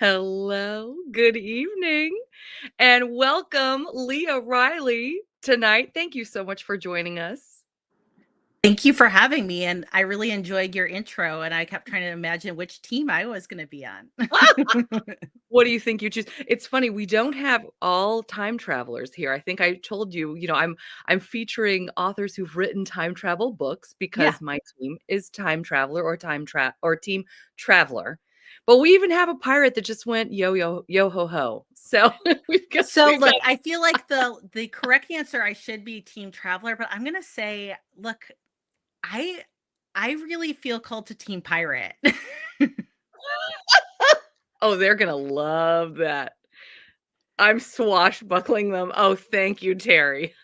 Hello, good evening, and welcome, Lia Riley, tonight. Thank you so much for joining us. Thank you for having me, and I really enjoyed your intro, and I kept trying to imagine which team I was gonna be on. What do you think you choose? It's funny, we don't have all time travelers here. I think I told you, I'm featuring authors who've written time travel books Yeah. because my team is time traveler or team traveler. But we even have a pirate that just went yo yo yo ho ho. So So, we've got look, I feel like the correct answer, I should be team traveler, but I'm gonna say, look, I I really feel called to team pirate. Oh, they're gonna love that. I'm swashbuckling them. Oh, thank you, Terry.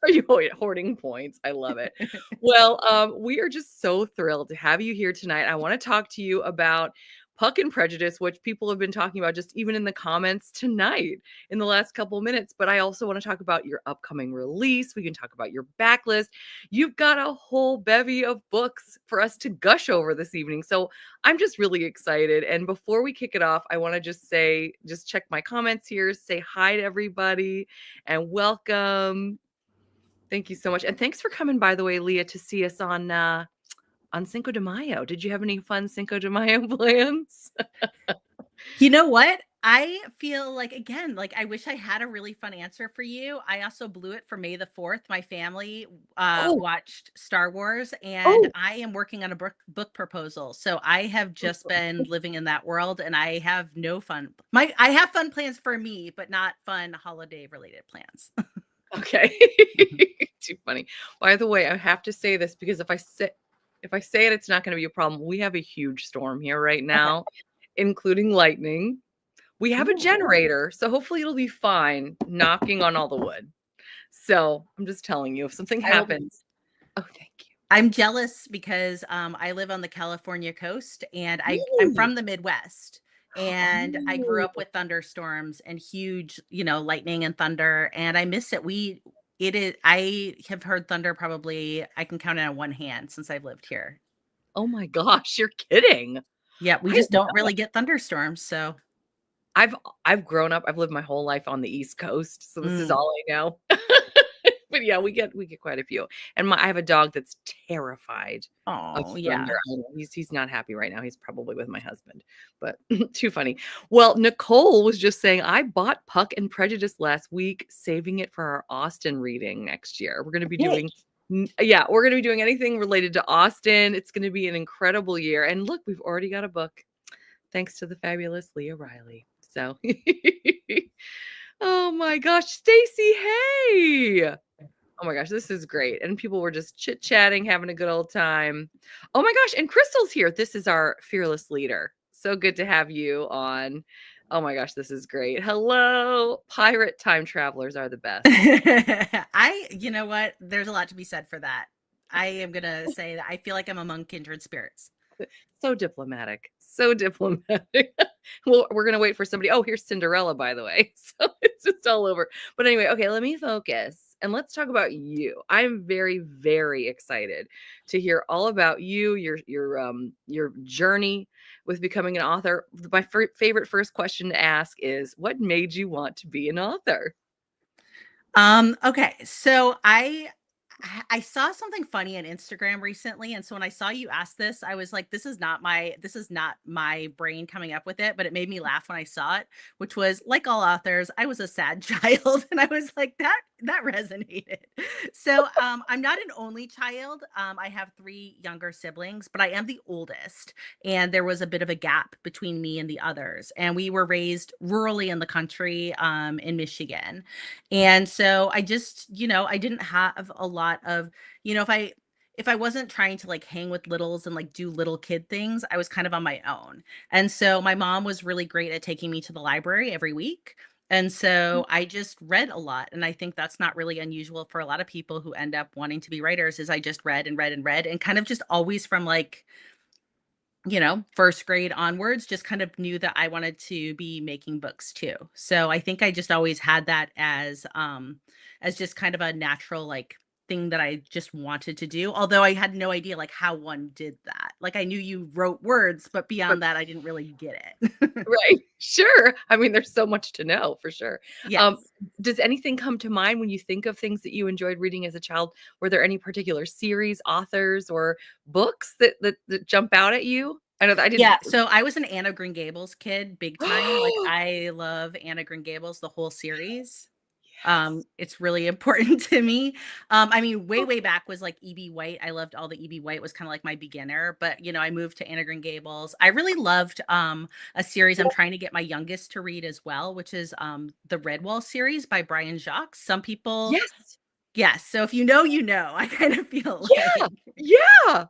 Are you hoarding points? I love it. Well, we are just so thrilled to have you here tonight. I want to talk to you about Puck and Prejudice, which people have been talking about just even in the comments tonight in the last couple of minutes. But I also want to talk about your upcoming release. We can talk about your backlist. You've got a whole bevy of books for us to gush over this evening. So I'm just really excited. And before we kick it off, I want to just check my comments here, say hi to everybody, and welcome. Thank you so much, and thanks for coming, by the way, Leah, to see us on Cinco de Mayo. Did you have any fun Cinco de Mayo plans? You know what? I feel like, again, like, I wish I had a really fun answer for you. I also blew it for May the 4th. My family, Oh, watched Star Wars, and oh, I am working on a book proposal. So I have just been living in that world, and I have no fun. I have fun plans for me, but not fun holiday-related plans. okay. Too funny. By the way, I have to say this because if I say it, it's not gonna be a problem. We have a huge storm here right Okay. now, including lightning. We have a Ooh. generator, so hopefully it'll be fine knocking on all the wood. So, I'm just telling you, if something I will be happens. Oh, thank I'm jealous because, I live on the California coast, and I'm you. from the Midwest, and I grew up Oh. with thunderstorms and huge, lightning and thunder, and I miss it. I have heard thunder, probably I can count it on one hand since I've lived here. Oh my gosh, you're kidding. Yeah, we I just don't really get thunderstorms, so I've I've grown up, I've lived my whole life on the East Coast, so this is mm. all I know. But yeah, we get quite a few. And I have a dog that's terrified of Oh, thunder. yeah. I know he's not happy right now. He's probably with my husband, but too funny. Well, Nicole was just saying, I bought Puck and Prejudice last week, saving it for our Austen reading next year. We're going to be Yay. doing yeah, we're going to be doing anything related to Austen. It's going to be an incredible year. And look, we've already got a book thanks to the fabulous Lia Riley. So, oh my gosh, Stacy, hey. Oh my gosh, this is great. And people were just chit-chatting, having a good old time. Oh my gosh, and Crystal's here. This is our fearless leader. So good to have you on. Oh my gosh, this is great. Hello. Pirate time travelers are the best. You know what? There's a lot to be said for that. I am gonna say that I feel like I'm among kindred spirits. So diplomatic. So diplomatic. Well, we're gonna wait for somebody. Oh, here's Cinderella, by the way. So it's just all over. But anyway, okay, let me focus and let's talk about you. I'm very, very excited to hear all about you, your journey with becoming an author. My favorite first question to ask is, what made you want to be an author? Okay, so I saw something funny on Instagram recently, and so when I saw you ask this, I was like, this is not my brain coming up with it, but it made me laugh when I saw it, which was, like all authors, I was a sad child, and I was like, that resonated. So, I'm not an only child. I have 3 younger siblings, but I am the oldest, and there was a bit of a gap between me and the others, and we were raised rurally in the country, in Michigan. And so I just, I didn't have a lot of, if I wasn't trying to like hang with littles and like do little kid things, I was kind of on my own. And so my mom was really great at taking me to the library every week. And so I just read a lot. And I think that's not really unusual for a lot of people who end up wanting to be writers, is I just read and read and read, and kind of just always from like, first grade onwards, just kind of knew that I wanted to be making books too. So I think I just always had that as just kind of a natural, like, thing that I just wanted to do, although I had no idea, like, how one did that. Like, I knew you wrote words, but But beyond that, I didn't really get it. right, sure. I mean, there's so much to know for sure. Um, Yes. does anything come to mind when you think of things that you enjoyed reading as a child? Were there any particular series, authors, or books that jump out at you? I know that I didn't. Yeah, so I was an Anne of Green Gables kid big time, like, I love Anne of Green Gables, the whole series. Yes. It's really important to me. I mean, way, way back was like E.B. White. I loved all the E.B. White was kind of like my beginner, but I moved to Anne of Green Gables. I really loved a series I'm trying to get my youngest to read as well, which is the Redwall series by Brian Jacques. Some people, Yes. yes. So if you know, you know, I kind of feel Yeah. like Yeah.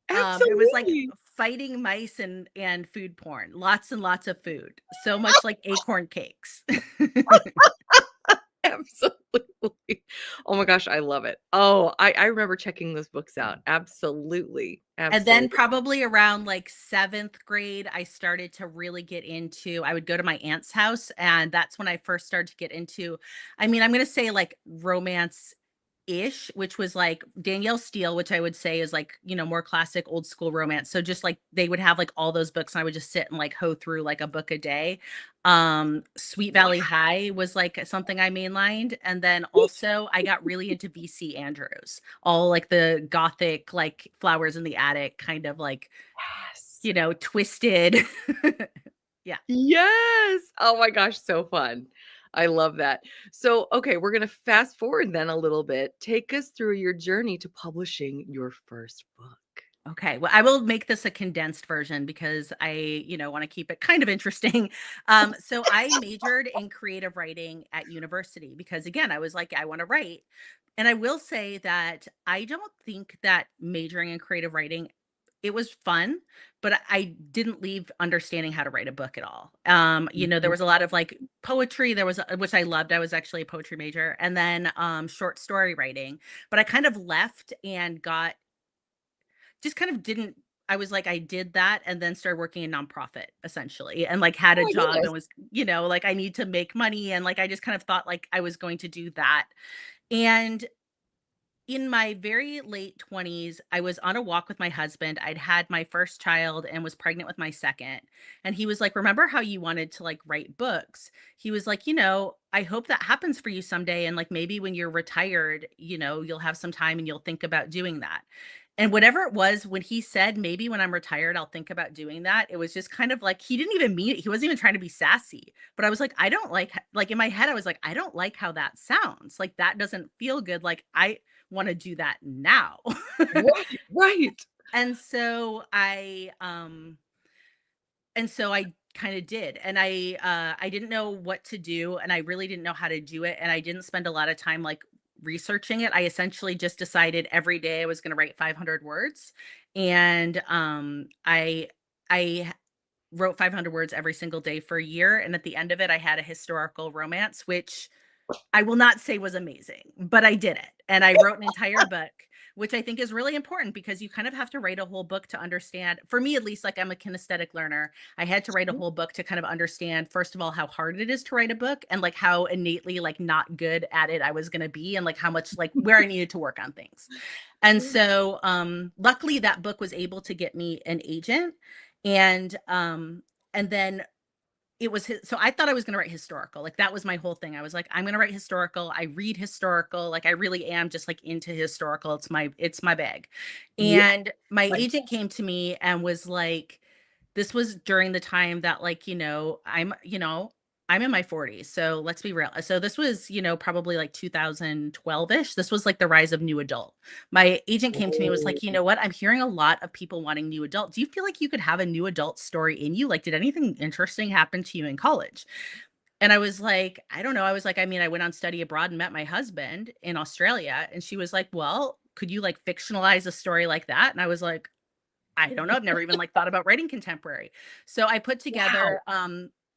it was like Absolutely. fighting mice and food porn, lots and lots of food, so much like acorn cakes. Absolutely. Oh my gosh, I love it. Oh, I remember checking those books out. Absolutely. And then Absolutely. probably around like 7th grade, I started to really get into I would go to my aunt's house, and that's when I first started to get into I mean, I'm gonna say like romance-ish, which was like Danielle Steele, which I would say is like, more classic old school romance. So just like they would have like all those books, and I would just sit and like hoe through like a book a day. Sweet Wow. Valley High was like something I mainlined. And then also I got really into VC Andrews, all like the gothic, like flowers in the attic, kind of like, Yes. twisted. Yeah. Yes. Oh my gosh, so fun. I love that. So, okay, we're going to fast forward then a little bit. Take us through your journey to publishing your first book. Okay. Well, I will make this a condensed version because I, want to keep it kind of interesting. So I majored in creative writing at university because again, I was like, I want to write. And I will say that I don't think that majoring in creative writing it was fun, but I didn't leave understanding how to write a book at all. There Mhm. was a lot of like poetry, there was which I loved. I was actually a poetry major, and then short story writing. But I kind of left and got just kind of didn't I was like, I did that and then started working in nonprofit essentially and like had Oh a my job goodness. and was, like I need to make money and like I just kind of thought like I was going to do that. And in my very late 20s, I was on a walk with my husband. I'd had my first child and was pregnant with my second. And he was like, "Remember how you wanted to like write books?" He was like, I hope that happens for you someday. And like maybe when you're retired, you'll have some time and you'll think about doing that." And whatever it was, when he said, maybe when I'm retired, I'll think about doing that, it was just kind of like he didn't even mean it. He wasn't even trying to be sassy. But I was like, I don't like in my head, I was like, I don't like how that sounds. Like that doesn't feel good. Like I want to do that now. Right, right. and so I and so I kind of did. And I didn't know what to do and I really didn't know how to do it and I didn't spend a lot of time like researching it. I essentially just decided every day I was going to write 500 words and I wrote 500 words every single day for a year and at the end of it I had a historical romance which I will not say was amazing, but I did it. And I wrote an entire book, which I think is really important because you kind of have to write a whole book to understand. For me, at least, like I'm a kinesthetic learner. I had to write a whole book to kind of understand, first of all, how hard it is to write a book and like how innately like not good at it I was going to be and like how much like where I needed to work on things. And Sure. so luckily that book was able to get me an agent and then it was his so I thought I was gonna write historical, like, that was my whole thing. I was like, "I'm gonna write historical." I read historical, like, I really am just, like, into historical. It's my bag. Yeah, And my right. agent came to me and was like this was during the time that, like, I'm in my 40s, so let's be real. So this was, probably, like, 2012-ish. This was, like, the rise of new adult. My agent came to me and was like, "You Oh, know what? I'm hearing a lot of people wanting new adult. Do you feel like you could have a new adult story in you? Like, did anything interesting happen to you in college?" And I was like, "I don't know." I was like, "I mean, I went on study abroad and met my husband in Australia." And she was like, "Well, could you, like, fictionalize a story like that?" And I was like, I don't know. I've never even like thought about writing contemporary. So I put wow. together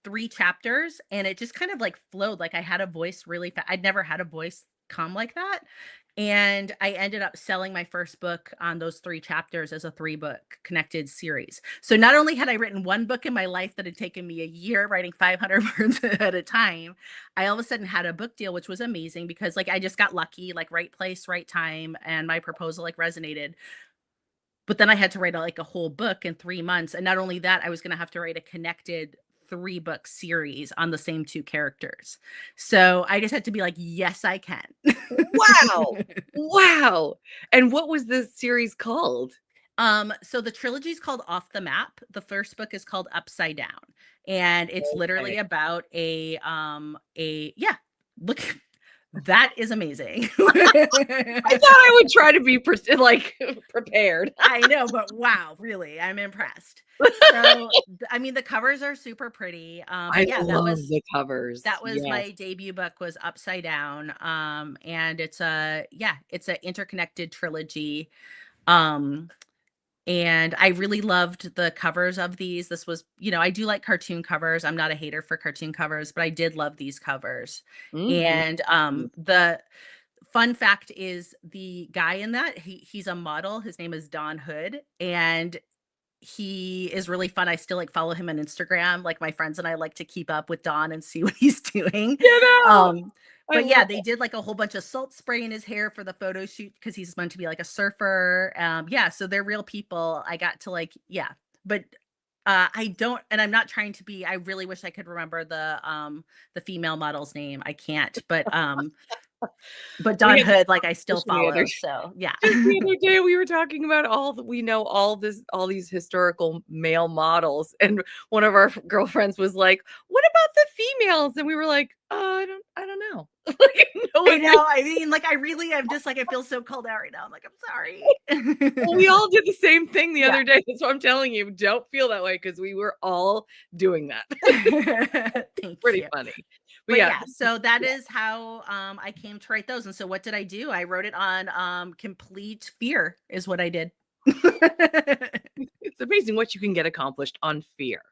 3 chapters and it just kind of like flowed. Like I had a voice really I'd never had a voice come like that. And I ended up selling my first book on those 3 chapters as a 3-book connected series. So not only had I written 1 book in my life that had taken me a year writing 500 words at a time, I all of a sudden had a book deal, which was amazing because, like, I just got lucky, like, right place, right time, and my proposal, like, resonated. But then I had to write, like, a whole book in 3 months, and not only that, I was gonna have to write a connected 3-book series on the same 2 characters. So I just had to be like, "Yes, I can." Wow. Wow. And what was this series called? So the trilogy is called Off the Map. The first book is called Upside Down, and it's literally Okay. about a yeah, look, that is amazing. I thought I would try to be like, prepared. I know, but wow, really, I'm impressed. So, I mean, the covers are super pretty. I But yeah, love the covers. that was Yes. my debut book was Upside Down. And it's a yeah, it's an interconnected trilogy. Um, And I really loved the covers of these. This was, I do like cartoon covers. I'm not a hater for cartoon covers, but I did love these covers. Mhm. And the fun fact is the guy in that, he's a model. His name is Don Hood, and he is really fun. I still like follow him on Instagram. Like my friends and I like to keep up with Don and see what he's doing. Get out. Um, I but yeah, love they did like a whole bunch of salt spray in his hair for the photo shoot because he's meant to be like a surfer. Yeah, so they're real people. I got to like, yeah, but I don't, and I'm not trying to be. I really wish I could remember the female model's name. I can't, but we Don had this Hood, like I still conversation the other follow. So yeah. just the other day, we were talking about all these historical male models, and one of our girlfriends was like, "What about the females?" And we were like, I don't know." Like, no I one knew. know. I mean, like, I really am just like, I feel so called out right now. I'm like, I'm sorry. Well, we all did the same thing the Yeah. other day. That's what I'm telling you. Don't feel that way because we were all doing that. Thank Pretty you. funny. But But yeah, yeah, so that is how I came to write those. And so what did I do? I wrote it on complete fear is what I did. it's amazing what you can get accomplished on fear.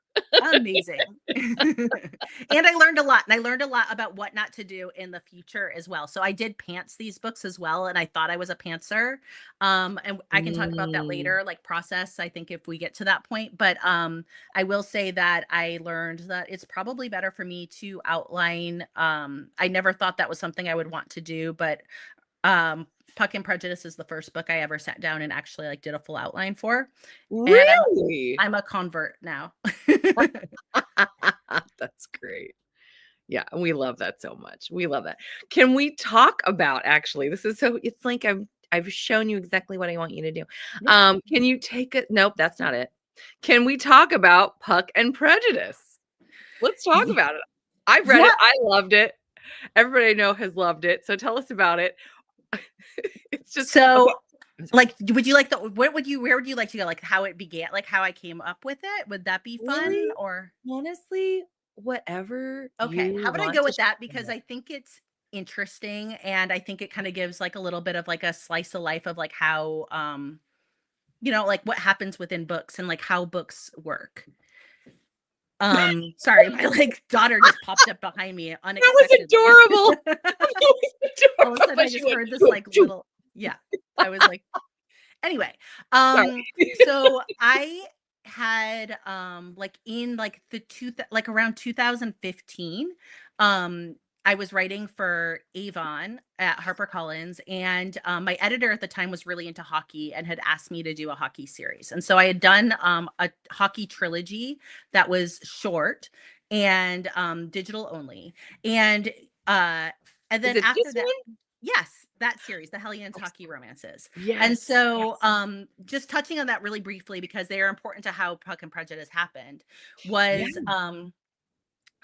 Amazing. And I learned a lot, and I learned a lot about what not to do in the future as well. So I did pants these books as well, and I thought I was a pantser. And I can talk about that Mm. later, like process, I think if we get to that point. But I will say that I learned that it's probably better for me to outline. I never thought that was something I would want to do, but Puck and Prejudice is the first book I ever sat down and actually like did a full outline for. And Really? I'm a convert now. That's great. Yeah, we love that so much. We love that. Can we talk about actually, this is so it's like I've shown you exactly what I want you to do. Yeah. Can you take it? Nope, that's not it. Can we talk about Puck and Prejudice? Let's talk Ye about it. I've read it. Yeah. I loved it. Everybody I know has loved it. So tell us about it. It's just okay. So, I'm sorry. like, would you like the where would you like to go? Like, how it began? Like, how I came up with it? Would that be fun? Really? Or Honestly, whatever okay, you how about I want go to with that? share. Because I think it's interesting, and I think it kinda gives, like, a little bit of, like, a slice of life of, like, how, like, what happens within books and, like, how books work. Sorry, my, like, daughter just popped up behind me That was unexpectedly. adorable. That was All of a adorable, sudden, I but she just went, heard this, "Choo, like, choo." little yeah. I was like anyway, Sorry. so I had, like, in, like, the two thou like, around 2015, I was writing for Avon at HarperCollins, and, my editor at the time was really into hockey and had asked me to do a hockey series, and so I had done, a hockey trilogy that was short and, digital only, and, uh, and Is then it after this that one? yes, that series, the Hellions Hockey Excellent. Romances. And Yes, so, yes. just touching on that really briefly because they are important to how Puck and Prejudice happened Yeah. was,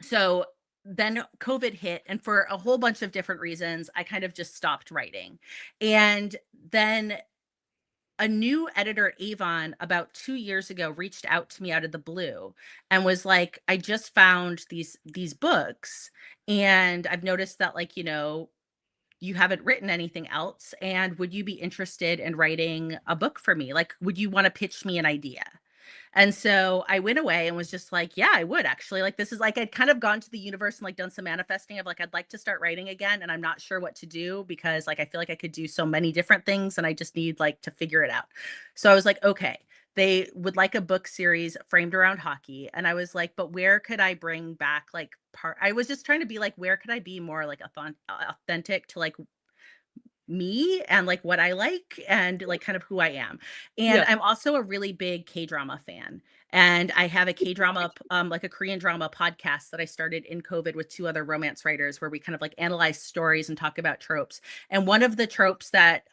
so then COVID hit, and for a whole bunch of different reasons, I kind of just stopped writing. And then a new editor at Avon about 2 years ago reached out to me out of the blue and was like, "I just found these books, and I've noticed that, like, you haven't written anything else, and would you be interested in writing a book for me? Like, would you wanna pitch me an idea?" And so I went away and was just like, yeah, I would actually. Like, this is like, I'd kind of gone to the universe and like done some manifesting of like, I'd like to start writing again. And I'm not sure what to do because like, I feel like I could do so many different things and I just need like to figure it out. So I was like, okay, they would like a book series framed around hockey. And I was like, but where could I bring back like I was just trying to be like, where could I be more like authentic to like me and like what I like and like kind of who I am. And Yeah. I'm also a really big K-drama fan. And I have a K-drama like a Korean drama podcast that I started in COVID with two other romance writers where we kind of like analyze stories and talk about tropes. And one of the tropes that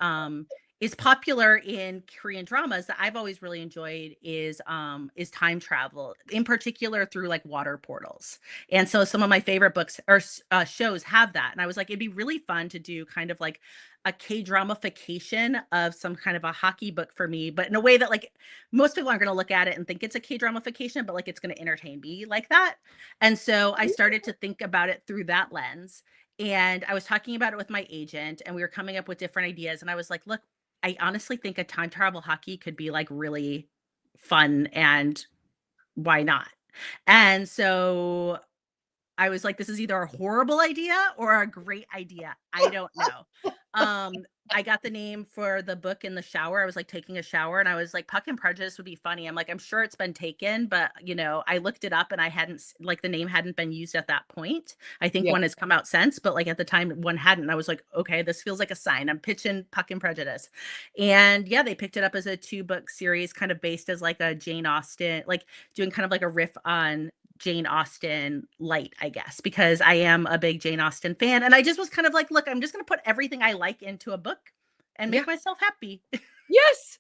is popular in Korean dramas that I've always really enjoyed is time travel, in particular through like water portals. And so some of my favorite books or shows have that. And I was like, it'd be really fun to do kind of like a K-dramification of some kind of a hockey book for me, but in a way that like most people aren't going to look at it and think it's a K-dramification, but like it's going to entertain me like that. And so I started to think about it through that lens. And I was talking about it with my agent and we were coming up with different ideas. And I was like, look, I honestly think a time travel hockey could be like really fun and why not? And so I was like, this is either a horrible idea or a great idea. I don't know. Um, I got the name for the book in the shower. I was like taking a shower and I was like, Puck and Prejudice would be funny. I'm like, I'm sure it's been taken, but you know, I looked it up and I hadn't like the name hadn't been used at that point. I think Yeah. one has come out since, but like at the time one hadn't. I was like, okay, this feels like a sign. I'm pitching Puck and Prejudice. And yeah, they picked it up as a 2-book series, kind of based as like a Jane Austen, like doing kind of like a riff on Jane Austen light, I guess, because I am a big Jane Austen fan. And I just was kind of like, look, I'm just going to put everything I like into a book and Yeah. make myself happy. Yes.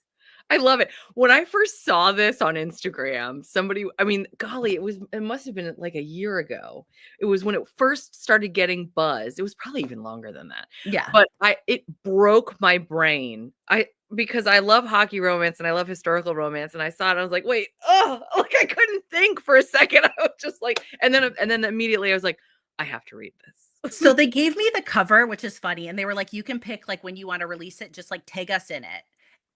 I love it. When I first saw this on Instagram, somebody, I mean, golly, it must have been like a year ago. It was when it first started getting buzz. It was probably even longer than that. Yeah. But it broke my brain. Because I love hockey romance and I love historical romance. And I saw it, I was like, wait, oh, like I couldn't think for a second. I was just like, and then immediately I was like, I have to read this. So they gave me the cover, which is funny. And they were like, you can pick like when you want to release it, just like tag us in it.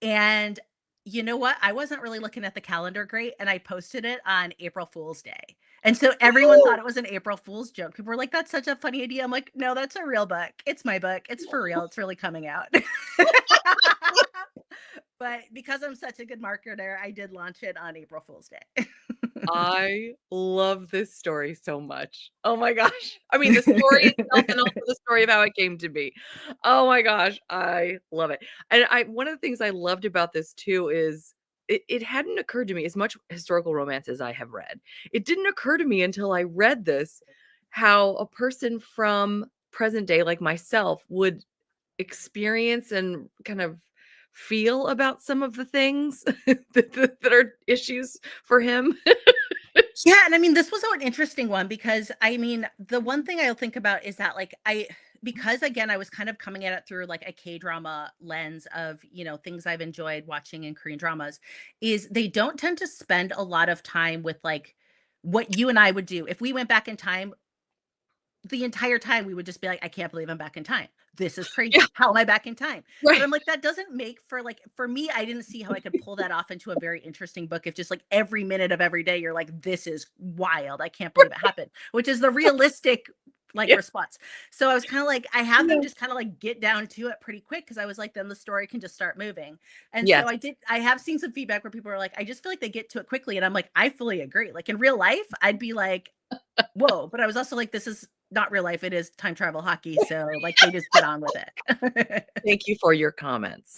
And you know what? I wasn't really looking at the calendar great. And I posted it on April Fool's Day. And so everyone thought it was an April Fool's joke. People were like, that's such a funny idea. I'm like, no, that's a real book. It's my book. It's for real. It's really coming out. But because I'm such a good marketer, I did launch it on April Fool's Day. I love this story so much. Oh my gosh. I mean, the story itself and also the story of how it came to be. Oh my gosh, I love it. And one of the things I loved about this too is it hadn't occurred to me as much historical romance as I have read. It didn't occur to me until I read this how a person from present day like myself would experience and kind of feel about some of the things that are issues for him. Yeah, and I mean, this was an interesting one because I mean, the one thing I'll think about is that like because again, I was kind of coming at it through like a K-drama lens of, you know, things I've enjoyed watching in Korean dramas, is they don't tend to spend a lot of time with like what you and I would do. If we went back in time, the entire time we would just be like, I can't believe I'm back in time. This is Yeah, crazy. How am I back in time? But right. I'm like, that doesn't make for like, for me, I didn't see how I could pull that off into a very interesting book. If just like every minute of every day, you're like, this is wild. I can't believe it happened, which is the realistic like Yeah, response. So I was kind of like, I have them yeah. just kind of like get down to it pretty quick because I was like, then the story can just start moving. And so Yes. I have seen some feedback where people are like, I just feel like they get to it quickly. And I'm like, I fully agree. Like in real life, I'd be like, whoa, but I was also like, this is not real life, it is time travel hockey, so, like, they just get on with it. Thank you for your comments.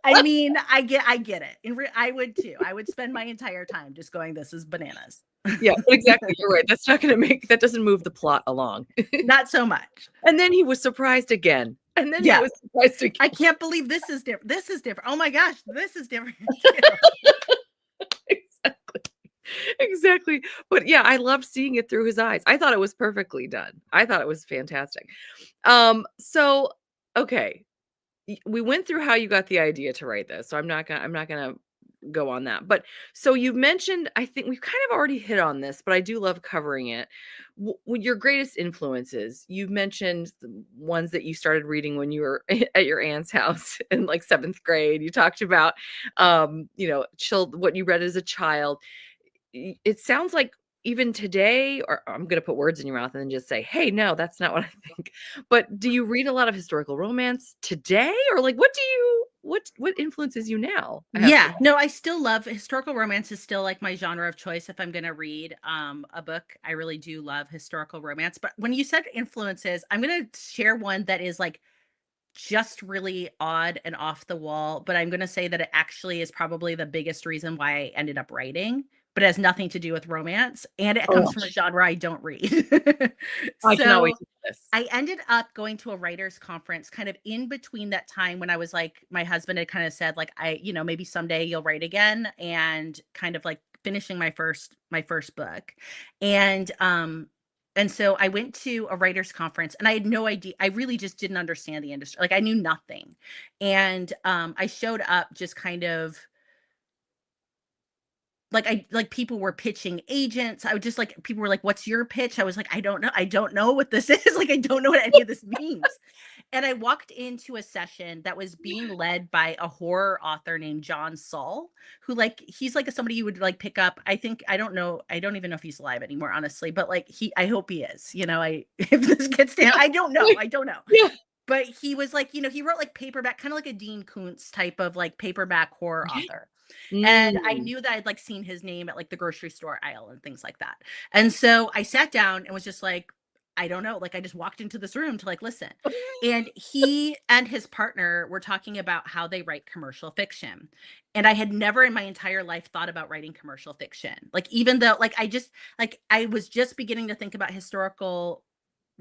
I mean, I get it. I would too. I would spend my entire time just going, "This is bananas." Yeah, but exactly, you're right. That doesn't move the plot along. Not so much. And then he was surprised again, and then he Yeah. was surprised I again. can't believe this is different. This is different. Oh my gosh, this is different too. Exactly. Exactly. But yeah, I loved seeing it through his eyes. I thought it was perfectly done. I thought it was fantastic. So okay, we went through how you got the idea to write this, so I'm not gonna go on that. But so you've mentioned, I think we've kind of already hit on this, but I do love covering it. Your greatest influences, you've mentioned the ones that you started reading when you were at your aunt's house in like 7th grade. You talked about, what you read as a child. It sounds like even today, or I'm going to put words in your mouth and then just say, hey, no, that's not what I think. But do you read a lot of historical romance today? Or like, what influences you now? I have to. Yeah, no, I still love historical romance is still like my genre of choice if I'm going to read a book. I really do love historical romance. But when you said influences, I'm going to share one that is like just really odd and off the wall, but I'm gonna say that it actually is probably the biggest reason why I ended up writing, but it has nothing to do with romance, and it Oh, comes from a genre I don't read. I cannot wait So, to do this. I ended up going to a writers conference kind of in between that time when I was like my husband had kind of said like maybe someday you'll write again and kind of like finishing my first book. And and so I went to a writers conference and I had no idea. I really just didn't understand the industry. Like I knew nothing. And I showed up just kind of like people were pitching agents. I would just like people were like, "What's your pitch?" I was like, I don't know what this is. Like I don't know what any of this means." And I walked into a session that was being led by a horror author named John Saul, who like he's like somebody you would like pick up. I think I don't know, I don't even know if he's alive anymore, honestly, but like I hope he is. I if this gets to him, I don't know. I don't know. Yeah. But he was like, he wrote like paperback, kind of like a Dean Koontz type of like paperback horror Yeah. author. And I Mm. knew that I'd like seen his name at like the grocery store aisle and things like that. And so I sat down and was just like, I don't know. Like I just walked into this room to like listen. And he and his partner were talking about how they write commercial fiction. And I had never in my entire life thought about writing commercial fiction. Like even though like I was just beginning to think about historical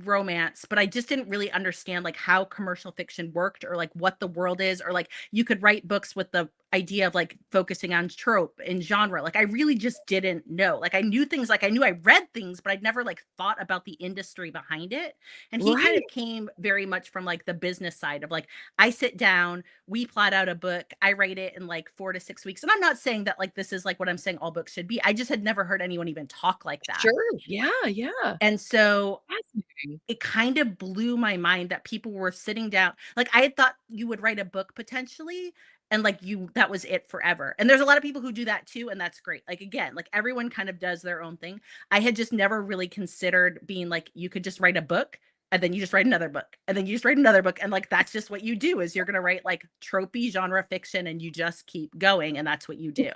romance, but I just didn't really understand like how commercial fiction worked or like what the world is or like you could write books with the idea of like focusing on trope and genre. Like I really just didn't know. Like I knew things, like I knew I read things, but I'd never like thought about the industry behind it. And he kind Right. of came very much from like the business side of like I sit down, we plot out a book, I write it in like 4 to 6 weeks. And I'm not saying that like this is like what I'm saying all books should be. I just had never heard anyone even talk like that. Sure. Yeah. Yeah. And so Fascinating. it kind of blew my mind that people were sitting down. Like I had thought you would write a book potentially and like you that was it forever. And there's a lot of people who do that too and that's great. Like again, like everyone kind of does their own thing. I had just never really considered being like you could just write a book and then you just write another book and then you just write another book and like that's just what you do is you're going to write like tropey genre fiction and you just keep going and that's what you do.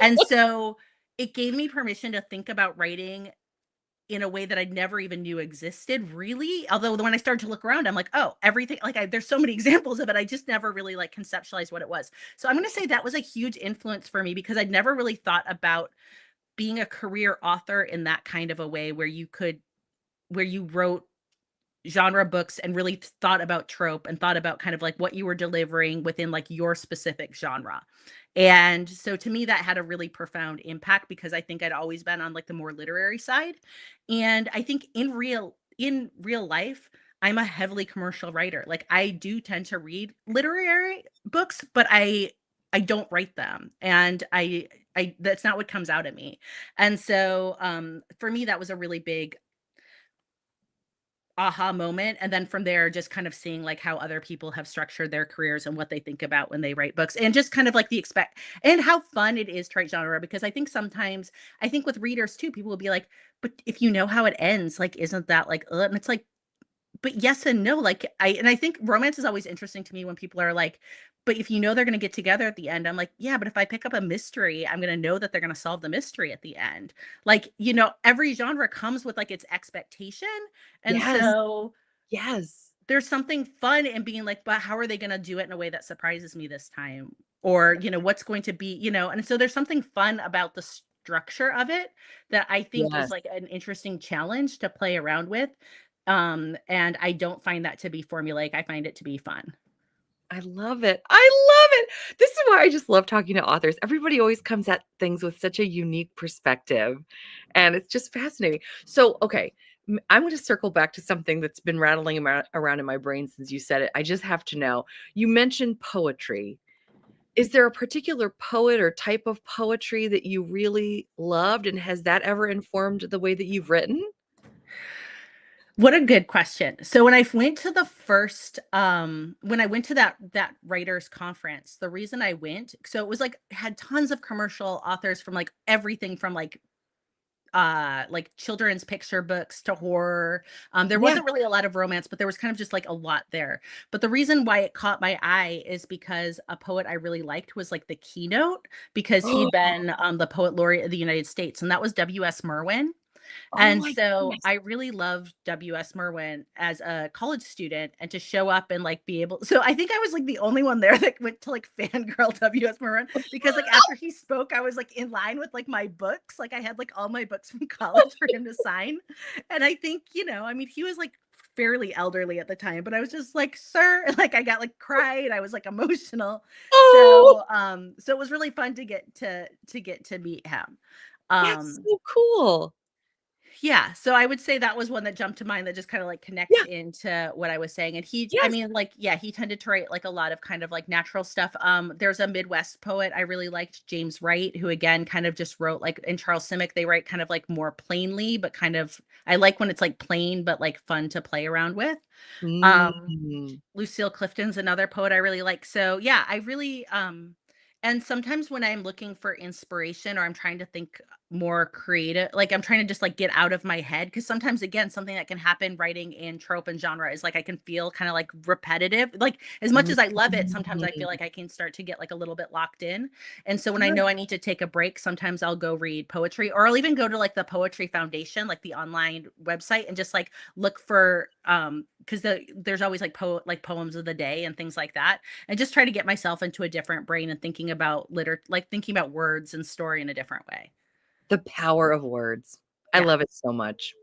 And so it gave me permission to think about writing in a way that I never even knew existed, really. Although when I started to look around, I'm like, oh, everything like there's so many examples of it. I just never really like conceptualized what it was. So I'm gonna say that was a huge influence for me because I'd never really thought about being a career author in that kind of a way where you wrote genre books and really thought about trope and thought about kind of like what you were delivering within like your specific genre. And so to me that had a really profound impact because I think I'd always been on like the more literary side. And I think in real life I'm a heavily commercial writer. Like I do tend to read literary books, but I don't write them. And I that's not what comes out of me. And so for me that was a really big aha moment, and then from there just kind of seeing like how other people have structured their careers and what they think about when they write books and just kind of like the expect and how fun it is to write genre because I think sometimes I think with readers too people will be like but if you know how it ends like isn't that like ugh? And it's like but yes and no, like, I think romance is always interesting to me when people are like, "But if you know they're gonna get together at the end," I'm like, "Yeah, but if I pick up a mystery, I'm gonna know that they're gonna solve the mystery at the end." Like, every genre comes with, like, its expectation, and Yes. so Yes. there's something fun in being like, "But how are they gonna do it in a way that surprises me this time?" Or, what's going to be and so there's something fun about the structure of it that I think is, Yes. like, an interesting challenge to play around with, and I don't find that to be formulaic, I find it to be fun. I love it. I love it. This is why I just love talking to authors. Everybody always comes at things with such a unique perspective, and it's just fascinating. So, okay, I'm going to circle back to something that's been rattling around in my brain since you said it. I just have to know. You mentioned poetry. Is there a particular poet or type of poetry that you really loved, and has that ever informed the way that you've written? What a good question. So when I went to the first when I went to that writers conference, the reason I went, so it was like had tons of commercial authors from like everything from like children's picture books to horror. There Yeah. wasn't really a lot of romance, but there was kind of just like a lot there. But the reason why it caught my eye is because a poet I really liked was like the keynote, because he'd been the poet laureate of the United States, and that was W.S. Merwin. Oh And my so goodness. I really loved W.S. Merwin as a college student, and to show up and like be able, so I think I was like the only one there that went to like fangirl W.S. Merwin, because like after he spoke, I was like in line with like my books. Like I had like all my books from college for him to sign. And I think, I mean, he was like fairly elderly at the time, but I was just like, sir, like I got like cried. I was like emotional. Oh, So it was really fun to get to meet him. that's Um, so cool. yeah, so I would say that was one that jumped to mind that just kinda, like, connects Yeah, into what I was saying, and I yes. mean, like, yeah, he tended to write, like, a lot of kind of, like, natural stuff. There's a Midwest poet I really liked, James Wright, who again kind of just wrote, like, and Charles Simic, they write kind of, like, more plainly, but kind of, I like when it's, like, plain, but, like, fun to play around with. Um, Mm. Lucille Clifton's another poet I really like. So yeah, and sometimes when I'm looking for inspiration or I'm trying to think more creative, like I'm trying to just like get out of my head, because sometimes again something that can happen writing in trope and genre is like I can feel kind of like repetitive. Like as much as I love it, sometimes I feel Mm. like I can start to get like a little bit locked in. And so when I Sure. know I need to take a break, sometimes I'll go read poetry, or I'll even go to like the Poetry Foundation, like the online website, and just like look for because there's always like poems of the day and things like that, and just try to get myself into a different brain and thinking about like thinking about words and story in a different way. The power of words. I Yeah. love it so much.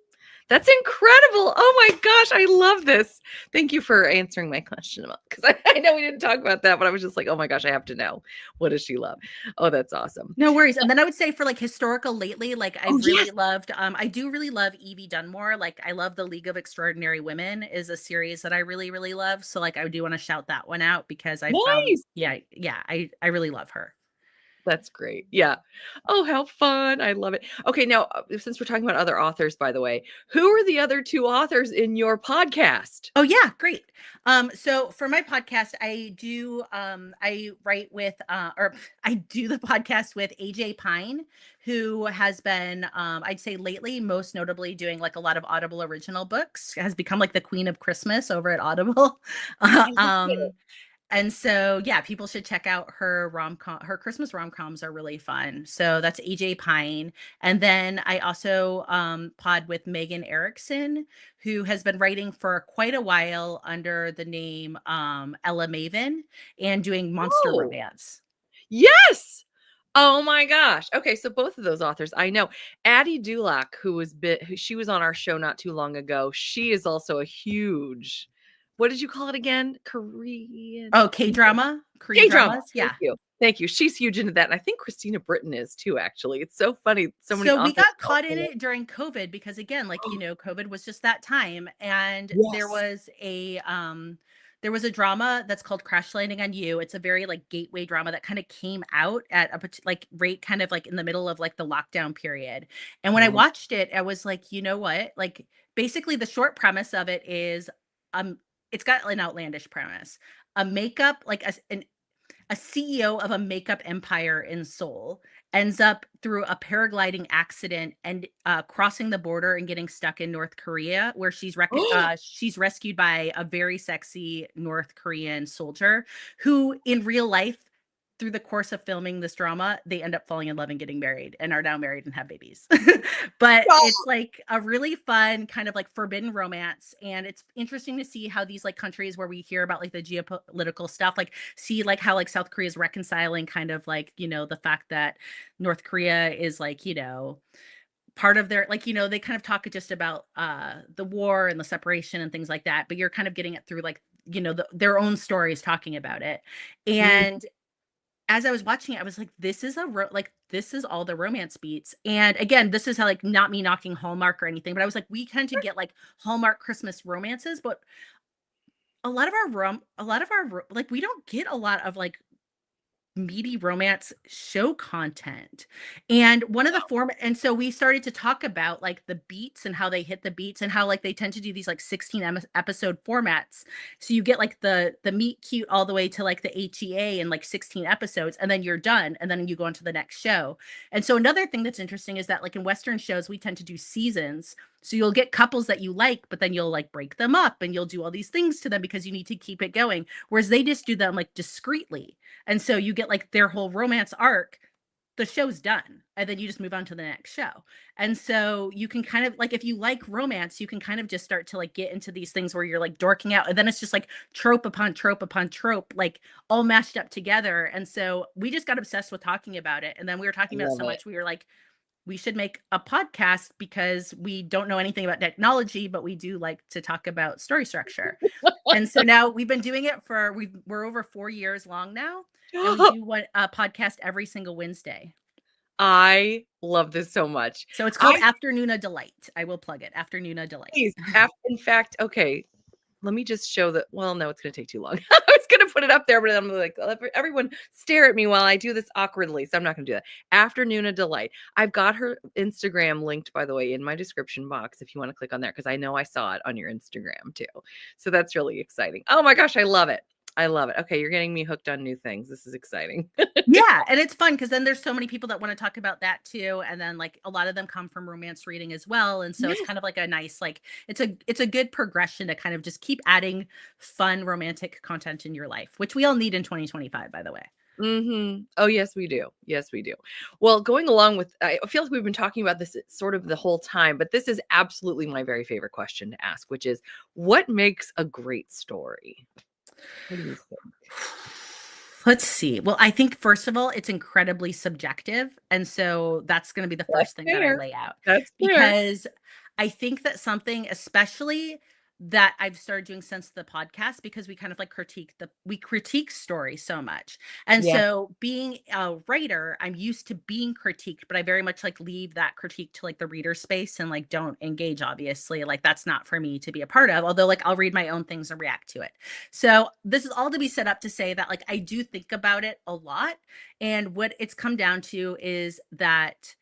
That's incredible. Oh my gosh, I love this. Thank you for answering my question about, because I know we didn't talk about that, but I was just like, oh my gosh, I have to know. What does she love? Oh, that's awesome. No worries. And then I would say for like historical lately, like Oh, I've yes. really loved, I do really love Evie Dunmore. Like I love The League of Extraordinary Women is a series that I really, really love. So like I do want to shout that one out because I found, Nice. yeah, yeah, I really love her. That's great. Yeah. Oh, how fun. I love it. Okay, now, since we're talking about other authors, by the way, who are the other 2 authors in your podcast? Oh yeah, great. So for my podcast, I write with or I do the podcast with AJ Pine, who has been I'd say lately most notably doing like a lot of Audible original books, has become like the queen of Christmas over at Audible. I love it. And so, yeah, people should check out her rom-com. Her Christmas rom-coms are really fun. So that's AJ Pine. And then I also pod with Megan Erickson, who has been writing for quite a while under the name Ella Maven, and doing monster Oh, romance. yes. Oh my gosh. Okay, so both of those authors I know. Addie Dulac, who she was on our show not too long ago. She is also a huge, what did you call it again? Korean Oh, K-drama, Korean K-drama. dramas. Thank Yeah. you. Thank you. She's huge into that, and I think Christina Britton is too, actually. It's so funny. So many So we authors got out caught in there. it during COVID because again, like, COVID was just that time. And Yes. there was a drama that's called Crash Landing on You. It's a very like gateway drama that kind of came out at like right kind of like in the middle of like the lockdown period. And when I Oh, watched it, I was like, you know what? Like basically the short premise of it is um it's got an outlandish premise. A makeup like a CEO of a makeup empire in Seoul ends up through a paragliding accident and crossing the border and getting stuck in North Korea, where she's rescued by a very sexy North Korean soldier who, in real life, through the course of filming this drama, they end up falling in love and getting married and are now married and have babies. But oh, it's like a really fun kind of like forbidden romance. And it's interesting to see how these like countries where we hear about like the geopolitical stuff, like see like how like South Korea is reconciling kind of like, the fact that North Korea is like, part of their like, they kind of talk just about the war and the separation and things like that, but you're kind of getting it through like, their own stories talking about it. mm, And as I was watching it, I was like, this is all the romance beats. And again, this is how like not me knocking Hallmark or anything, but I was like, we tend to get like Hallmark Christmas romances, but a lot of our like we don't get a lot of like meaty romance show content. And one of the and so we started to talk about like the beats and how they hit the beats and how like they tend to do these like 16 episode formats. So you get like the meet cute all the way to like the HEA and like 16 episodes, and then you're done and then you go on to the next show. And so another thing that's interesting is that like in Western shows, we tend to do seasons. So you'll get couples that you like, but then you'll like break them up and you'll do all these things to them because you need to keep it going. Whereas they just do them like discreetly. And so you get like their whole romance arc, the show's done, and then you just move on to the next show. And so you can kind of like, if you like romance, you can kind of just start to like get into these things where you're like dorking out, and then it's just like trope upon trope upon trope, like all mashed up together. And so we just got obsessed with talking about it. And then we were I talking about it love so it. much, we were like, we should make a podcast because we don't know anything about technology, but we do like to talk about story structure. And so now we've been doing it for we're over 4 years long now, and we do one a podcast every single Wednesday. I love this so much. So it's called I Afternoon a Delight. I will plug it. Afternoon a Delight. please, in fact, okay, let me just show that. Well, no, it's going to take too long. I was going to put it up there, but I'm like, let everyone stare at me while I do this awkwardly. So I'm not going to do that. Afternoon of Delight. I've got her Instagram linked, by the way, in my description box if you want to click on there, because I know I saw it on your Instagram too. So that's really exciting. Oh my gosh, I love it. I love it. Okay, you're getting me hooked on new things. This is exciting. Yeah, and it's fun because then there's so many people that want to talk about that too, and then like a lot of them come from romance reading as well, and so it's Yes. kind of like a nice like it's a good progression to kind of just keep adding fun romantic content in your life, which we all need in 2025, by the way. Oh, yes, we do. Yes, we do. Well, going along with, I feel like we've been talking about this sort of the whole time, but this is absolutely my very favorite question to ask, which is what makes a great story? What do you think? Let's see. Well, I think first of all, it's incredibly subjective. And so that's going to be the That's first thing that I fair. lay out That's fair. because I think that something, especially that I've started doing since the podcast, because we kind of like we critique story so much. And Yeah. so being a writer, I'm used to being critiqued, but I very much like leave that critique to like the reader space and like don't engage, obviously. Like that's not for me to be a part of, although like I'll read my own things and react to it. So this is all to be set up to say that like I do think about it a lot. And what it's come down to is that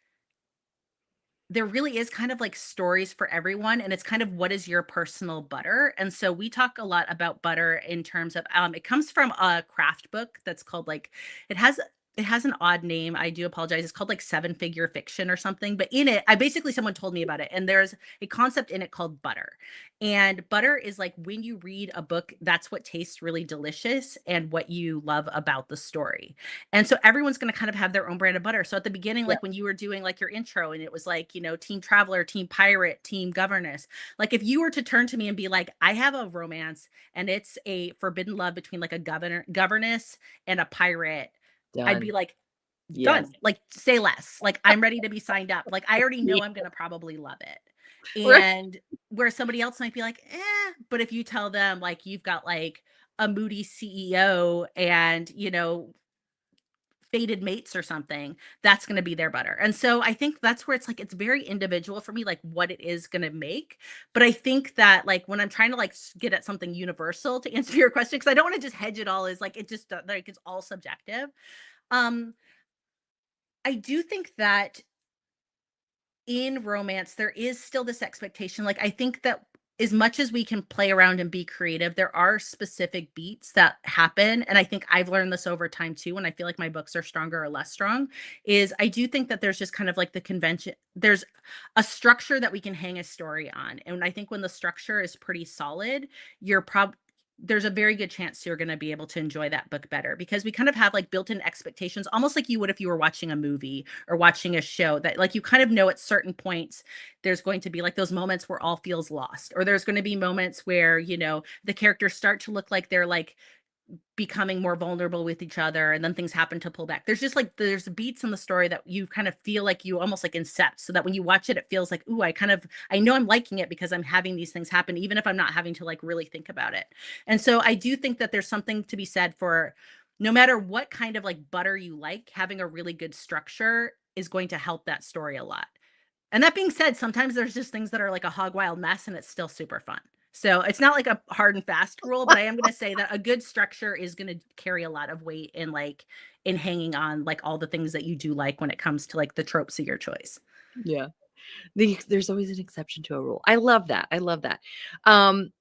there really is kind of like stories for everyone, and it's kind of what is your personal butter. And so we talk a lot about butter in terms of it comes from a craft book that's called like it has an odd name. I do apologize. It's called like Seven Figure Fiction or something. But in it, I basically someone told me about it, and there's a concept in it called butter. And butter is like when you read a book, that's what tastes really delicious and what you love about the story. And so everyone's going to kind of have their own brand of butter. So at the beginning, Yeah. like when you were doing like your intro and it was like, team traveler, team pirate, team governess, like if you were to turn to me and be like, I have a romance and it's a forbidden love between like a governess and a pirate, I'd be Done. like, Yes. done. Like, say less. Like, I'm ready to be signed up. Like, I already Yeah. know I'm going to probably love it. Right. And where somebody else might be like, but if you tell them, like, you've got like a moody CEO and, fated mates or something, that's going to be their butter. And so I think that's where it's like it's very individual for me, like what it is going to make. But I think that like when I'm trying to like get at something universal to answer your question, because I don't want to just hedge it all, is like it just like it's all subjective. um I do think that in romance, there is still this expectation. Like, I think that as much as we can play around and be creative, there are specific beats that happen. And I think I've learned this over time too. When I feel like my books are stronger or less strong, is I do think that there's just kind of like the convention, there's a structure that we can hang a story on. And I think when the structure is pretty solid, there's a very good chance you're going to be able to enjoy that book better because we kind of have like built-in expectations, almost like you would if you were watching a movie or watching a show, that like you kind of know at certain points there's going to be like those moments where all feels lost, or there's going to be moments where the characters start to look like they're like becoming more vulnerable with each other, and then things happen to pull back. There's just like there's beats in the story that you kind of feel like you almost like incept, so that when you watch it, it feels like, ooh, I know I'm liking it because I'm having these things happen, even if I'm not having to like really think about it. And so I do think that there's something to be said for, no matter what kind of like butter you like, having a really good structure is going to help that story a lot. And that being said, sometimes there's just things that are like a hog wild mess and it's still super fun. So it's not like a hard and fast rule, but I am going to say that a good structure is going to carry a lot of weight in like in hanging on like all the things that you do like when it comes to like the tropes of your choice. Yeah. There's always an exception to a rule. I love that. I love that. Um,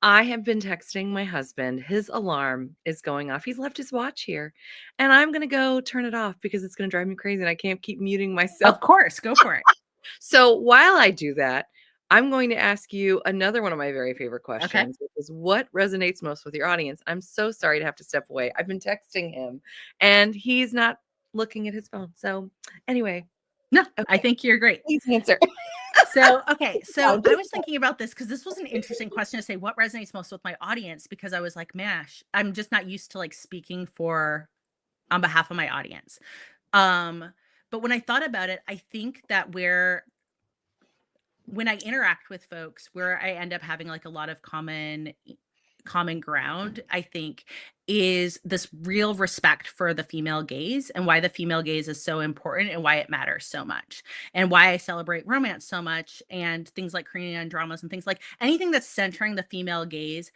I have been texting my husband. His alarm is going off. He's left his watch here, and I'm gonna go turn it off because it's gonna drive me crazy, and I can't keep muting myself. Of course, go for it. So while I do that, I'm going to ask you another one of my very favorite Okay. questions, which is what resonates most with your audience? I'm so sorry to have to step away. I've been texting him, and he's not looking at his phone. So anyway, No, I okay, think you're great. please answer. So, okay. No, So I just was thinking about this because this was an interesting question to say what resonates most with my audience because I was like, mash, I'm just not used to like speaking for on behalf of my audience. Um, but when I thought about it, I think that when I interact with folks where I end up having like a lot of common ground, I think, is this real respect for the female gaze and why the female gaze is so important and why it matters so much and why I celebrate romance so much and things like Korean dramas and things like anything that's centering the female gaze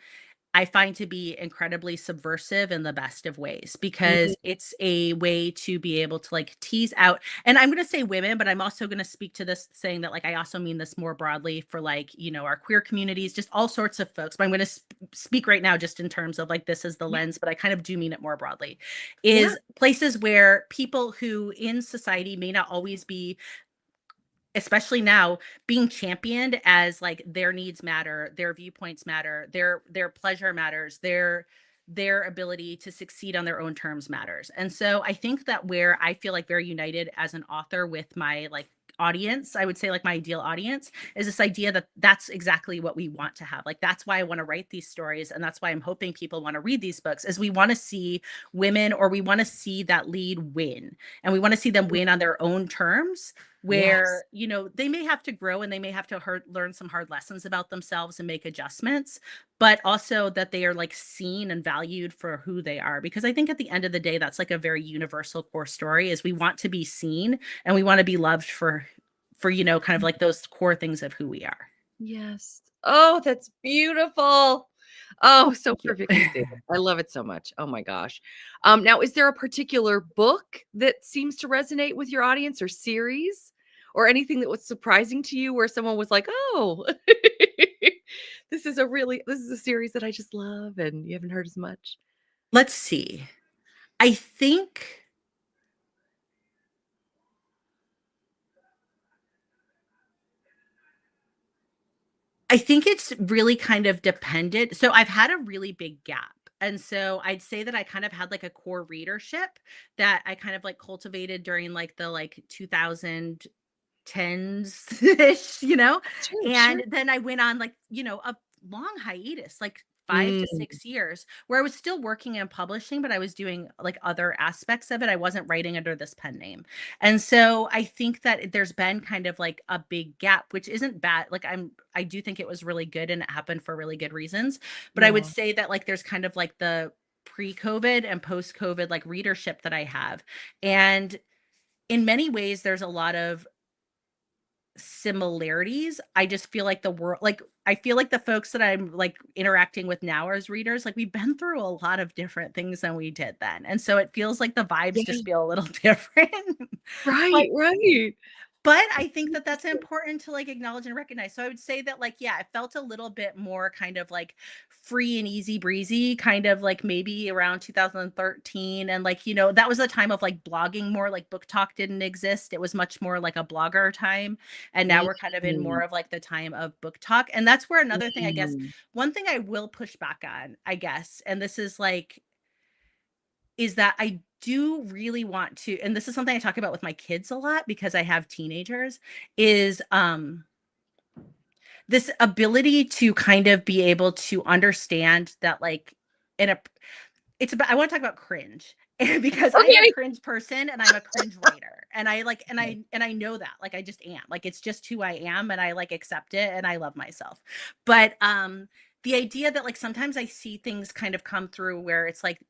I find to be incredibly subversive in the best of ways because Mm, it's a way to be able to like tease out. And I'm going to say women, but I'm also going to speak to this saying that like I also mean this more broadly for like, our queer communities, just all sorts of folks. But I'm going to speak right now just in terms of like this is the yeah, lens, but I kind of do mean it more broadly. yeah. Is places where people who in society may not always be especially now being championed as like their needs matter, their viewpoints matter, their pleasure matters, their ability to succeed on their own terms matters. And so I think that where I feel like very united as an author with my like audience, I would say like my ideal audience is this idea that that's exactly what we want to have. Like that's why I want to write these stories and that's why I'm hoping people want to read these books is we want to see women or we want to see that lead win and we want to see them Mm, win on their own terms yes. where they may have to grow and they may have to learn some hard lessons about themselves and make adjustments but also that they are like seen and valued for who they are because I think at the end of the day that's like a very universal core story is we want to be seen and we want to be loved for kind of like those core things of who we are. Yes. Oh, that's beautiful. Oh, so Thank you. perfectly stated. I love it so much. Oh my gosh. Now, is there a particular book that seems to resonate with your audience or series or anything that was surprising to you where someone was like, "Oh, this is a series that I just love and you haven't heard as much." Let's see. I think I think it's really kind of dependent. So I've had a really big gap. And so I'd say that I kind of had like a core readership that I kind of like cultivated during like the like 2010s ish, Sure, sure. and then I went on like, a long hiatus, like 5 to Mm, 6 years where I was still working and publishing, but I was doing like other aspects of it. I wasn't writing under this pen name. And so I think that there's been kind of like a big gap, which isn't bad. Like I do think it was really good and it happened for really good reasons. But I would yeah. say that like there's kind of like the pre-COVID and post-COVID like readership that I have. And in many ways, there's a lot of similarities. I just feel like the world like I feel like the folks that I'm like interacting with now as readers, like we've been through a lot of different things than we did then. And so it feels like the vibes Yeah. just feel a little different. But Right, right. but I think that that's important to, like, acknowledge and recognize. So I would say that, like, yeah, it felt a little bit more kind of, like, free and easy breezy, kind of, like, maybe around 2013, and, like, that was a time of, like, blogging more, like, Book Talk didn't exist. It was much more like a blogger time, and now we're kind of in more Mm, of, like, the time of Book Talk, and that's where another thing, I guess mm. one thing I will push back on, I guess, and this is, like is that I do really want to and this is something I talk about with my kids a lot because I have teenagers, is, this ability to kind of be able to understand that, like, in a it's about I wanna talk about cringe, because I am a Okay. cringe person and I'm a cringe writer, and I, like and I know that, like, I just am, like, it's just who I am, and I, like, accept it, and I love myself. But, the idea that, like, sometimes I see things kind of come through where it's like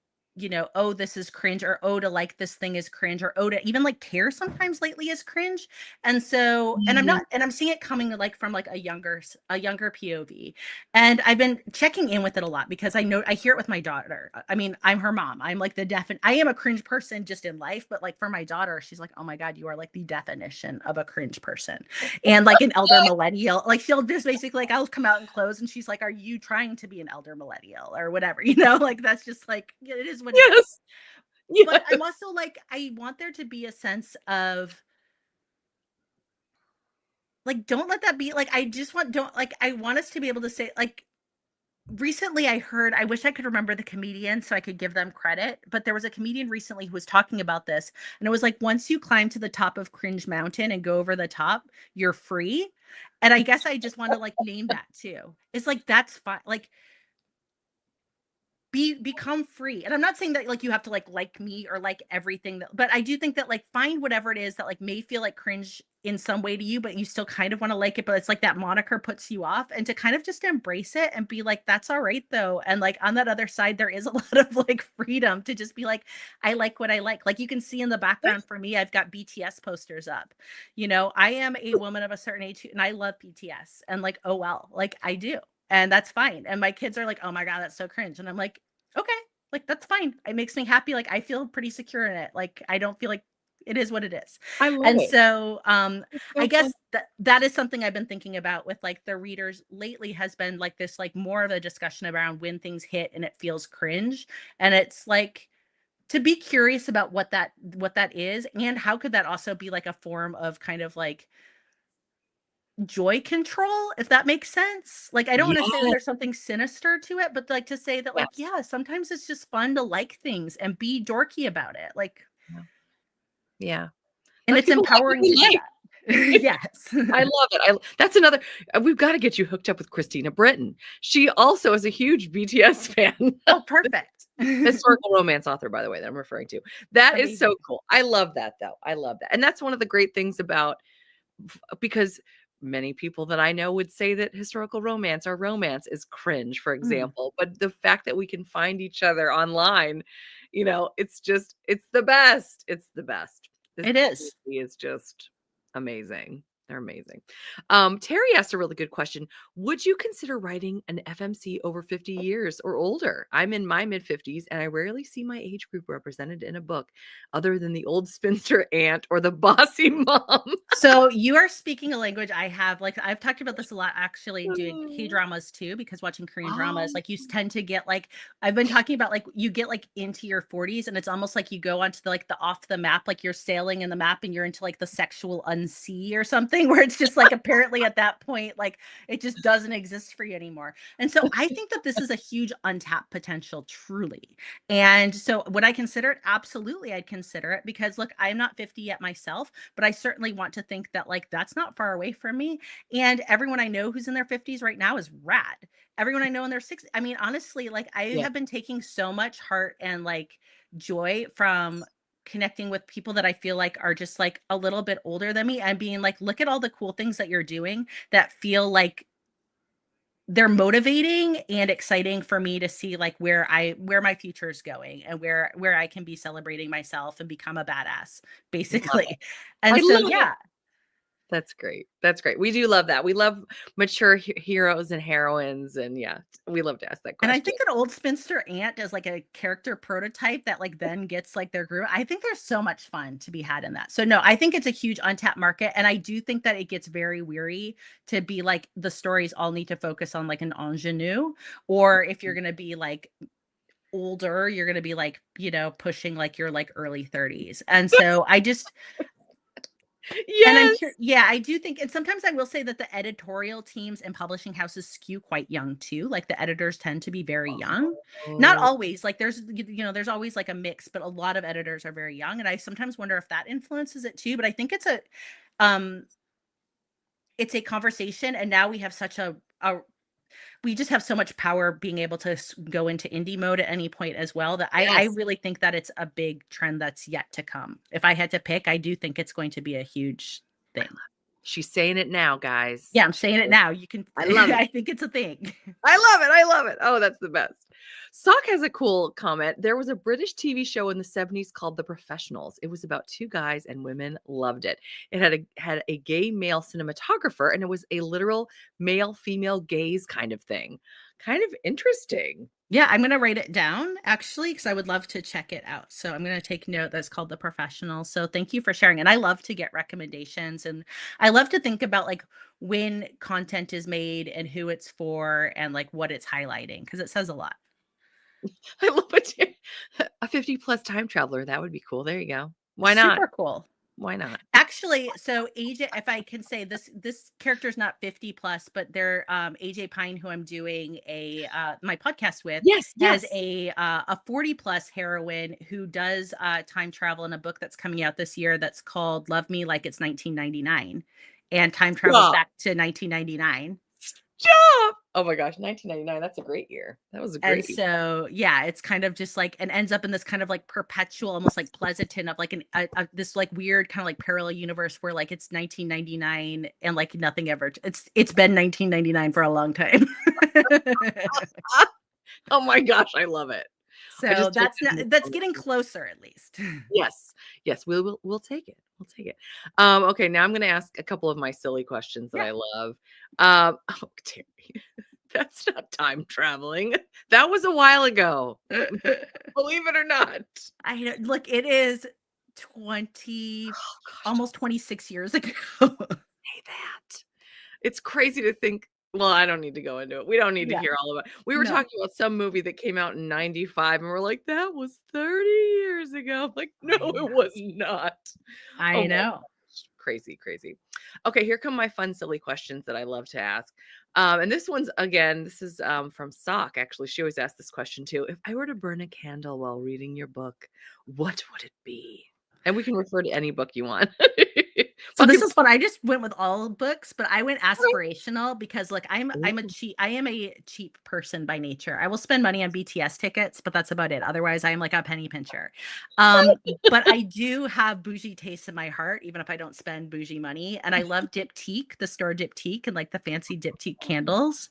oh, this is cringe, or oh, to like this thing is cringe, or oh, to even like care sometimes lately is cringe. And so, and Mhm. I'm seeing it coming like from like a younger POV. And I've been checking in with it a lot because I hear it with my daughter. I mean, I'm her mom. I'm like I am a cringe person just in life, but like for my daughter, she's like, oh my God, you are like the definition of a cringe person. And like an elder millennial, like she'll just basically like, I'll come out in clothes and she's like, are you trying to be an elder millennial or whatever? Like that's just like, it is what it is. Yes. But I'm Yes. also like, I want there to be a sense of like, don't let that be like, I just want, don't like, I want us to be able to say, like, recently I heard, I wish I could remember the comedian so I could give them credit, but there was a comedian recently who was talking about this. And it was like, once you climb to the top of Cringe Mountain and go over the top, you're free. And I guess I just want to like name that too. It's like, that's fine. Like, become free. And I'm not saying that like you have to like me or like everything that, but I do think that like find whatever it is that like may feel like cringe in some way to you, but you still kind of want to like it, but it's like that moniker puts you off, and to kind of just embrace it and be like, that's all right though. And like on that other side there is a lot of like freedom to just be like, I like what I like you can see in the background for me, I've got BTS posters up. I am a woman of a certain age and I love BTS, and like, oh well, like I do, and that's fine. And my kids are like, oh my God, that's so cringe. And I'm like, okay, like that's fine. It makes me happy. Like I feel pretty secure in it. Like I don't feel like it is what it is. I love And it. so It's I so fun. guess that is something I've been thinking about with like the readers lately, has been like this like more of a discussion around when things hit and it feels cringe. And it's like to be curious about what that is, and how could that also be like a form of kind of like joy control, if that makes sense. Like, I don't want to say that Yes. there's something sinister to it, but like to say that, like, Yes. yeah, sometimes it's just fun to like things and be dorky about it. Like, Yeah. Yeah. and Let it's people like what empowering to do they like. that. Yes. I love it. That's another we've gotta get you hooked up with Christina Britton. She also is a huge BTS fan. Oh, perfect. Historical romance author, by the way, that I'm referring to. That is so Amazing. cool. I love that, though. I love that. And that's one of the great things about because many people that I know would say that historical romance or romance is cringe, for Mm, example. But the fact that we can find each other online, it's the best. It's the best. This it is. community is just amazing. They're amazing. Terry asked a really good question. Would you consider writing an FMC over 50 years or older? I'm in my mid 50s and I rarely see my age group represented in a book other than the old spinster aunt or the bossy mom. So you are speaking a language I have. Like I've talked about this a lot actually doing K-dramas too, because watching Korean dramas, Oh, like tend to get like, I've been talking about like you get like into your 40s and it's almost like you go onto the like the off the map, like you're sailing in the map and you're into like the sexual unsea or something, where it's just like apparently at that point, like it just doesn't exist for you anymore. And so I think that this is a huge untapped potential, truly. And so would I consider it? Absolutely, I'd consider it, because look, I'm not 50 yet myself, but I certainly want to think that like that's not far away from me. And everyone I know who's in their 50s right now is rad. Everyone I know in their 60s. I mean, honestly, like I yeah. have been taking so much heart and like joy from connecting with people that I feel like are just like a little bit older than me, and being like, look at all the cool things that you're doing that feel like they're motivating and exciting for me to see like where my future is going, and where I can be celebrating myself and become a badass, Love it. basically. I And so love it. yeah. That's great. That's great. We do love that. We love mature heroes and heroines, and yeah, we love to ask that And I question. think an old spinster aunt is like a character prototype that like then gets like their group. I think there's so much fun to be had in that. So no, I think it's a huge untapped market. And I do think that it gets very weary to be like the stories all need to focus on like an ingenue. Or if you're gonna be like older, you're gonna be like, pushing like your like early 30s. And so I just, and Yes. yeah, I do think, and sometimes I will say that the editorial teams and publishing houses skew quite young too. Like the editors tend to be very young. Not Oh, always, like there's always like a mix, but a lot of editors are very young. And I sometimes wonder if that influences it too. But I think um, it's a conversation. And now we have we just have so much power being able to go into indie mode at any point as well, that I yes. really think that it's a big trend that's yet to come. If I had to pick, I do think it's going to be a huge thing. She's saying it now, guys. Yeah, I'm saying it now. You can I love it. I think it's a thing. I love it. I love it. Oh, that's the best. Sock has a cool comment. There was a British TV show in the 70s called The Professionals. It was about two guys and women loved it. It had a gay male cinematographer and it was a literal male female gaze kind of thing. Kind of interesting. Yeah, I'm gonna write it down actually because I would love to check it out. So I'm gonna take note that's called The Professional. So thank you for sharing. And I love to get recommendations and I love to think about like when content is made and who it's for and like what it's highlighting because it says a lot. I love it too. A 50 plus time traveler. That would be cool. There you go. Why not? Super cool. Why not? Actually, so AJ, if I can say this character is not 50 plus, but they're AJ Pine, who I'm doing my podcast with, Yes, has yes. a 40 plus heroine who does time travel in a book that's coming out this year that's called Love Me Like It's 1999 and time travels Stop. back to 1999. Stop. Oh my gosh, 1999. That's a great year. That was a And great year. so, yeah, it's kind of just like and ends up in this kind of like perpetual, almost like Pleasanton of like this like weird kind of like parallel universe where like it's 1999 and like nothing ever. It's been 1999 for a long time. Oh my gosh, I love it. I So just typed that's it not in the that's getting comments. closer at least. Yes. Yes, we'll take it. We'll take it. Okay, now I'm gonna ask a couple of my silly questions that Yeah. I love. Oh, Terry, that's not time traveling. That was a while ago. Believe it or not. I know. Look, it is 20, Oh gosh, don't almost 26 years ago. say that. It's crazy to think well, I don't need to go into it. We don't need to Yeah. hear all about it. We were No, talking about some movie that came out in '95, and we're like, "That was 30 years ago." I'm like, "No, I it know. was not." Oh I my know. gosh. Crazy, crazy. Okay, here come my fun, silly questions that I love to ask. And this one's again, this is from Sock. Actually, she always asks this question too. If I were to burn a candle while reading your book, what would it be? And we can refer to any book you want. So this Fucking is fun. I just went with all books, but I went aspirational because like Ooh. I am a cheap person by nature. I will spend money on BTS tickets, but that's about it. Otherwise, I am like a penny pincher. But I do have bougie tastes in my heart, even if I don't spend bougie money. And I love Diptyque, the store Diptyque, and like the fancy Diptyque candles.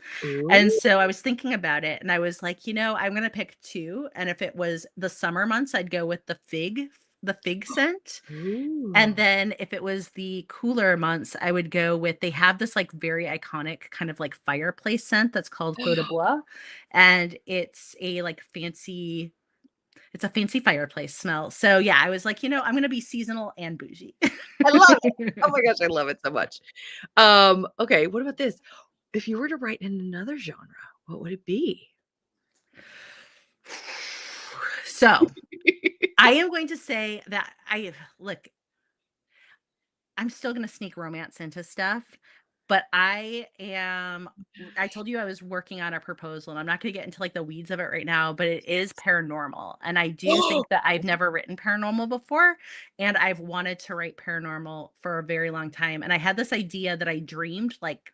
And Ooh. so I was thinking about it, and I was like, I'm gonna pick two. And if it was the summer months, I'd go with the fig scent. And Ooh. then if it was the cooler months, I would go with they have this, like, very iconic kind of, like, fireplace scent that's called Clos de Bois, and it's a fancy fireplace smell. So, yeah, I was like, I'm gonna be seasonal and bougie. I love it. Oh my gosh, I love it so much. Okay, what about this? If you were to write in another genre, what would it be? So, I am going to say that I'm still gonna sneak romance into stuff, but I told you I was working on a proposal, and I'm not gonna get into, like, the weeds of it right now, but it is paranormal, and I do think that I've never written paranormal before, and I've wanted to write paranormal for a very long time, and I had this idea that I dreamed, like,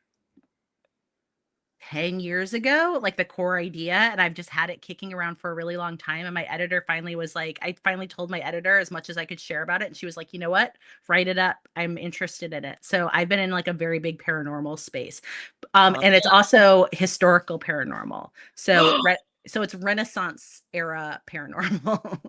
10 years ago, like the core idea, and I've just had it kicking around for a really long time. And my editor finally was like, I finally told my editor as much as I could share about it. And she was like, you know what? Write it up. I'm interested in it. So I've been in like a very big paranormal space. And it's also historical paranormal. So Awesome. so it's Renaissance era paranormal.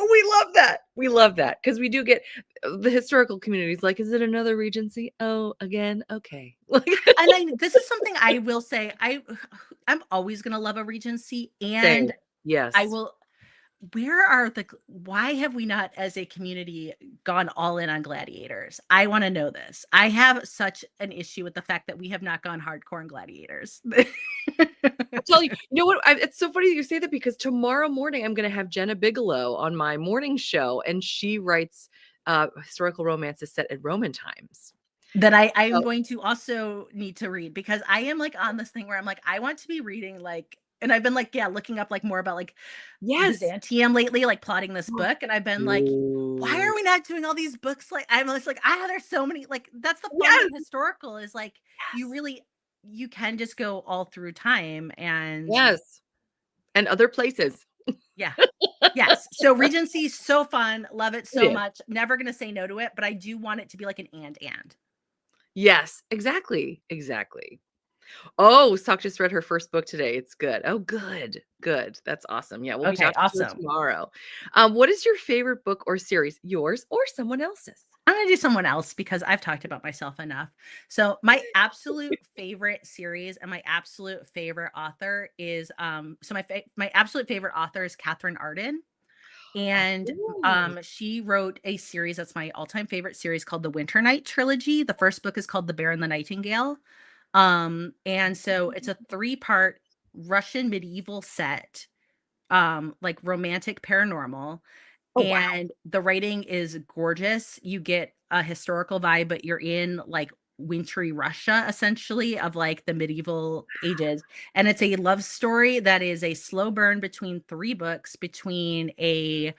Oh, we love that. We love that because we do get the historical communities like, "Is it another Regency? Oh, again? Okay." Like, And this is something I will say, I'm always gonna love a Regency, same. and I Yes. will where are the why have we not as a community gone all in on gladiators? I want to know this. I have such an issue with the fact that we have not gone hardcore on gladiators. I'll tell you, you know what? It's so funny you say that because tomorrow morning I'm gonna have Jenna Bigelow on my morning show, and she writes, historical romances set in Roman times. That I'm So going to also need to read because I am like on this thing where I'm like, I want to be reading like and I've been like, yeah, looking up like more about like yes. Byzantium lately, like plotting this book. And I've been like, why Ooh. are we not doing all these books? Like, I'm just like, there's so many, like, that's the fun of Yes, historical is like, you yes, really, you can just go all through time. And yes, and other places. yeah, yes. So Regency, so fun. Love it It so is. much. Never going to say no to it, but I do want it to be like an and. Yes, exactly, exactly. Oh, Sock just read her first book today. It's good. Oh, good. Good. That's awesome. Yeah, we'll be Okay, talking to her awesome. tomorrow. What is your favorite book or series? Yours or someone else's? I'm gonna do someone else because I've talked about myself enough. So my absolute favorite series and my absolute favorite author is my absolute favorite author is Catherine Arden. And Oh. she wrote a series that's my all-time favorite series called the Winter Night trilogy. The first book is called The Bear and the Nightingale. And so it's a three-part Russian medieval set, like romantic paranormal, Oh, wow. and the writing is gorgeous. You get a historical vibe, but you're in like wintry Russia, essentially, of like the medieval ages. And it's a love story that is a slow burn between three books between a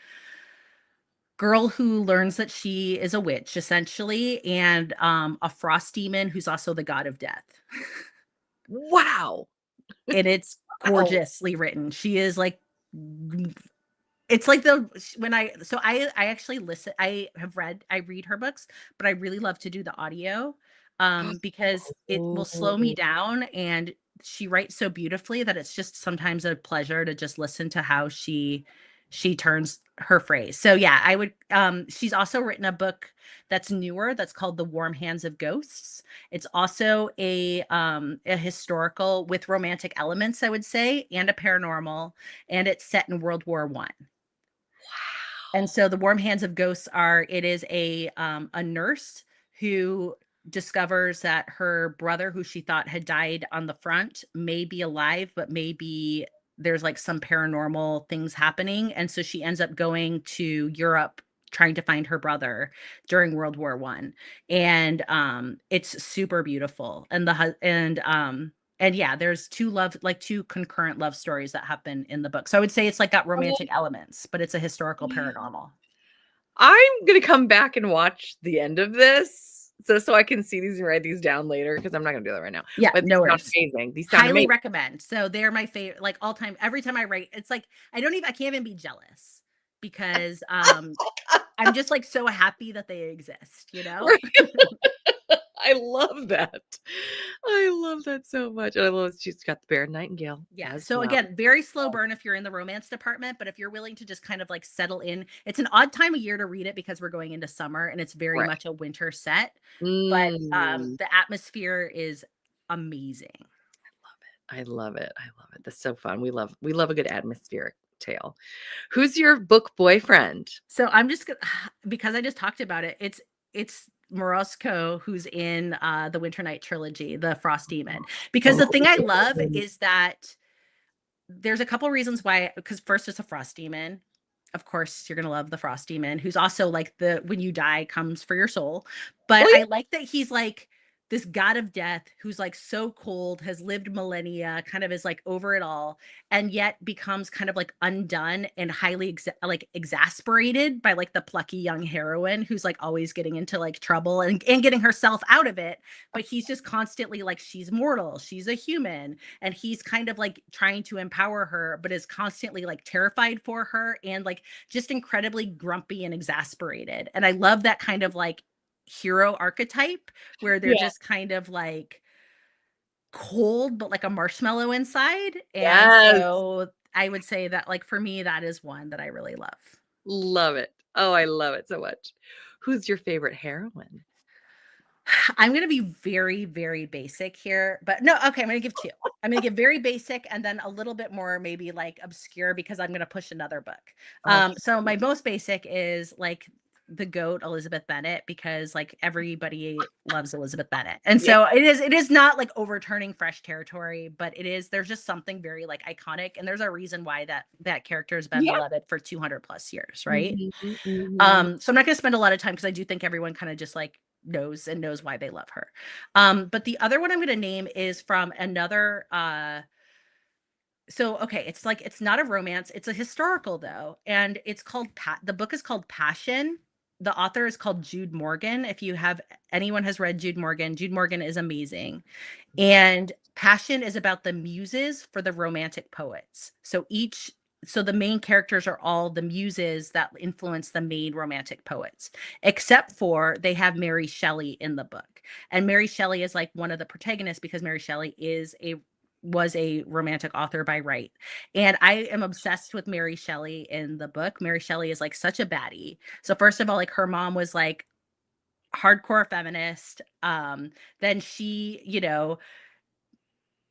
girl who learns that she is a witch, essentially, and a frost demon who's also the god of death. Wow. And it's Wow. gorgeously written. She is like it's like the when I actually listen I read her books, but I really love to do the audio, because it will slow me Oh. down, and she writes so beautifully that it's just sometimes a pleasure to just listen to how she turns her phrase. So yeah, I would she's also written a book that's newer that's called The Warm Hands of Ghosts. It's also a historical with romantic elements, I would say, and a paranormal, and it's set in World War One. And so the warm hands of ghosts are it is a nurse who discovers that her brother, who she thought had died on the front, may be alive, but maybe there's like some paranormal things happening. And so she ends up going to Europe trying to find her brother during World War One. And it's super beautiful. And yeah, there's two concurrent love stories that happen in the book. So I would say it's like got Wow. romantic elements, but it's a historical paranormal. I'm gonna come back and watch the end of this so I can see these and write these down later because I'm not gonna do that right now. Yeah, But no these sound worries. amazing. These sound Highly amazing. recommend. So they're my favorite, like all time. Every time I write, it's like I can't even be jealous because I'm just like so happy that they exist, you know? Right. I love that. I love that so much. And I love she's got the Bear Nightingale Yeah. as So well. again, very slow burn if you're in the romance department, but if you're willing to just kind of like settle in, it's an odd time of year to read it because we're going into summer and it's very Right. much a winter set, but Mm. the atmosphere is amazing. I love it. I love it. That's so fun. We love a good atmospheric tale. Who's your book boyfriend? So I'm just gonna because I just talked about it. It's Morosco who's in the Winter Night trilogy, the Frost Demon. Because the thing I love Oh. is that there's a couple reasons why. Because first, it's a Frost Demon. Of course, you're gonna love the Frost Demon, who's also like the when you die comes for your soul. Oh, But yeah. I like that he's like this god of death who's like so cold, has lived millennia, kind of is like over it all, and yet becomes kind of like undone and highly like exasperated by like the plucky young heroine who's like always getting into like trouble and getting herself out of it. But he's just constantly like, she's mortal, she's a human, and he's kind of like trying to empower her but is constantly like terrified for her and like just incredibly grumpy and exasperated. And I love that kind of like hero archetype where they're Yeah. just kind of like cold but like a marshmallow inside. And Yes. so I would say that like for me that is one that I really love. Love it. Oh, I love it so much. Who's your favorite heroine? I'm gonna be very, very basic here, but no, okay, I'm gonna give 2. I'm gonna give very basic and then a little bit more maybe like obscure because I'm gonna push another book. Okay. So my most basic is like the GOAT Elizabeth Bennet because like everybody loves Elizabeth Bennet. And Yeah. so it is not like overturning fresh territory, but there's just something very like iconic and there's a reason why that character has been Yeah. beloved for 200 plus years, right? Mhm, mhm. So I'm not going to spend a lot of time because I do think everyone kind of just like knows why they love her. But the other one I'm going to name is from another. So okay, it's like it's not a romance; it's a historical though, and it's called the book is called Passion. The author is called Jude Morgan. If you have anyone has read Jude Morgan is amazing. And Passion is about the muses for the romantic poets. So the main characters are all the muses that influence the main romantic poets, except for they have Mary Shelley in the book. And Mary Shelley is like one of the protagonists because Mary Shelley was a romantic author by right. And I am obsessed with Mary Shelley in the book. Mary Shelley is like such a baddie. So first of all, like her mom was like hardcore feminist. Then she,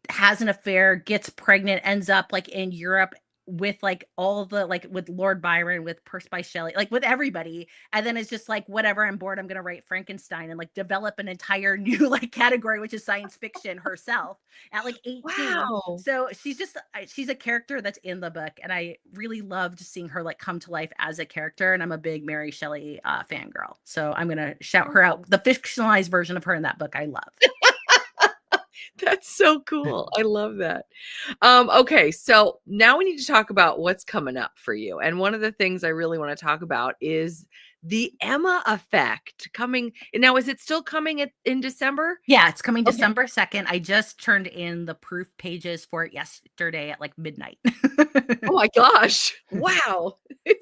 has an affair, gets pregnant, ends up like in Europe with like all the like with Lord Byron, with Percy by Shelley, like with everybody. And then it's just like, whatever, I'm bored. I'm gonna write Frankenstein and like develop an entire new like category, which is science fiction herself at like 18. Wow. So she's a character that's in the book, and I really loved seeing her like come to life as a character. And I'm a big Mary Shelley fangirl. So I'm gonna shout her out. The fictionalized version of her in that book I love. That's so cool. I love that. Okay, so now we need to talk about what's coming up for you. And one of the things I really want to talk about is the Emma effect coming. Now, is it still coming in December? Yeah, it's coming Okay. December 2nd. I just turned in the proof pages for it yesterday at like midnight. Oh my gosh. Wow.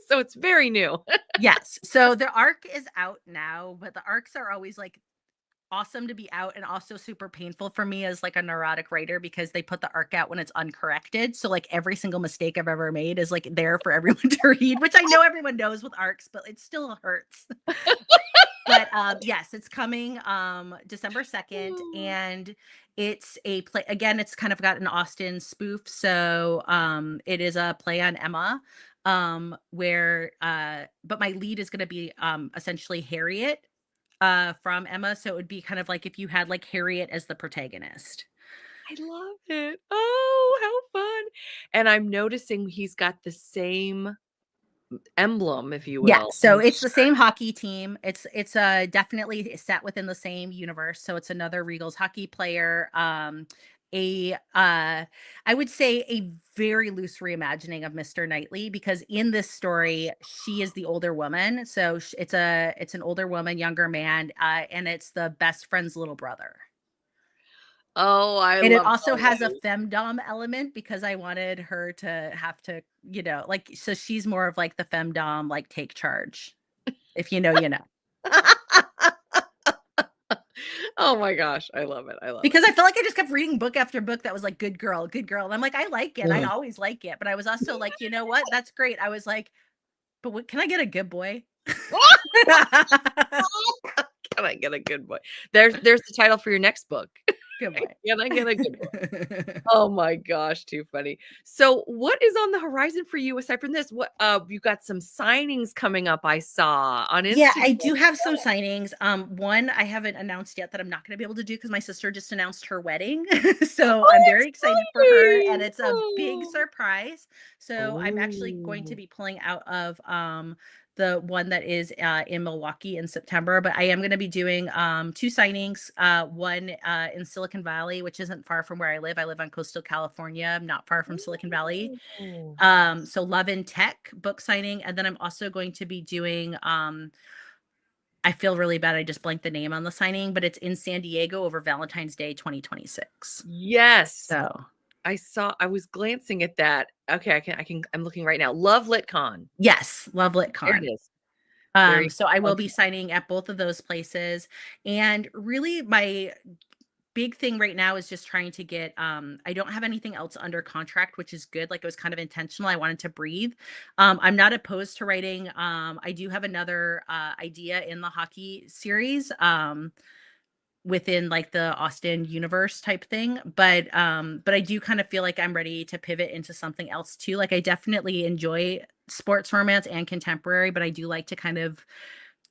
So it's very new. Yes. So the arc is out now, but the arcs are always like awesome to be out and also super painful for me as like a neurotic writer because they put the arc out when it's uncorrected. So like every single mistake I've ever made is like there for everyone to read, which I know everyone knows with arcs, but it still hurts. But yes, it's coming December 2nd, and it's a play again. It's kind of got an Austen spoof, so it is a play on Emma, where but my lead is going to be essentially Harriet from Emma, so it would be kind of like if you had like Harriet as the protagonist. I love it. Oh, how fun. And I'm noticing he's got the same emblem, if you Yeah, will, on so his it's the shirt. same hockey team. It's definitely set within the same universe. So it's another Regals hockey player. A I would say a very loose reimagining of Mr. Knightley because in this story she is the older woman. So it's an older woman, younger man, and it's the best friend's little brother. Oh, I And it love also has a always. femdom element because I wanted her to have to, like, so she's more of like the femdom, like take charge. If you know, you know. Oh my gosh, I love it. I love Because I it. felt like I just kept reading book after book that was like, good girl, good girl. And I'm like, I like it. I Ugh. always like it. But I was also like, you know what? That's great. I was like, but what, can I get a good boy? Can I get a good boy? There's the title for your next book. Good boy. Can I get a good boy? Oh my gosh, too funny. So what is on the horizon for you aside from this? What you got some signings coming up I saw on Yeah, Instagram. I do have some signings. One I haven't announced yet that I'm not going to be able to do because my sister just announced her wedding. So I'm Oh, very excited for her, and exciting. it's a big Oh. surprise. So I'm actually going to Oh. be pulling out of the one that is in Milwaukee in September, but I am going to be doing two signings. One in Silicon Valley, which isn't far from where I live. I live on coastal California. I'm not far from Silicon Valley. Oh. So Love in Tech book signing, and then I'm also going to be doing I feel really bad I just blanked the name on the signing, but it's in San Diego over Valentine's Day 2026. Yes. So, I was glancing at that. Okay, I'm looking right now. Love LitCon. yes, Love There it LitCon. is. There you So I go. will be Okay. signing at both of those places, and really my big thing right now is just trying to get I don't have anything else under contract, which is good. Like, it was kind of intentional. I wanted to breathe. I'm not opposed to writing. I do have another idea in the hockey series. Within like the Austen universe type thing, but I do kind of feel like I'm ready to pivot into something else too. Like, I definitely enjoy sports romance and contemporary, but I do like to kind of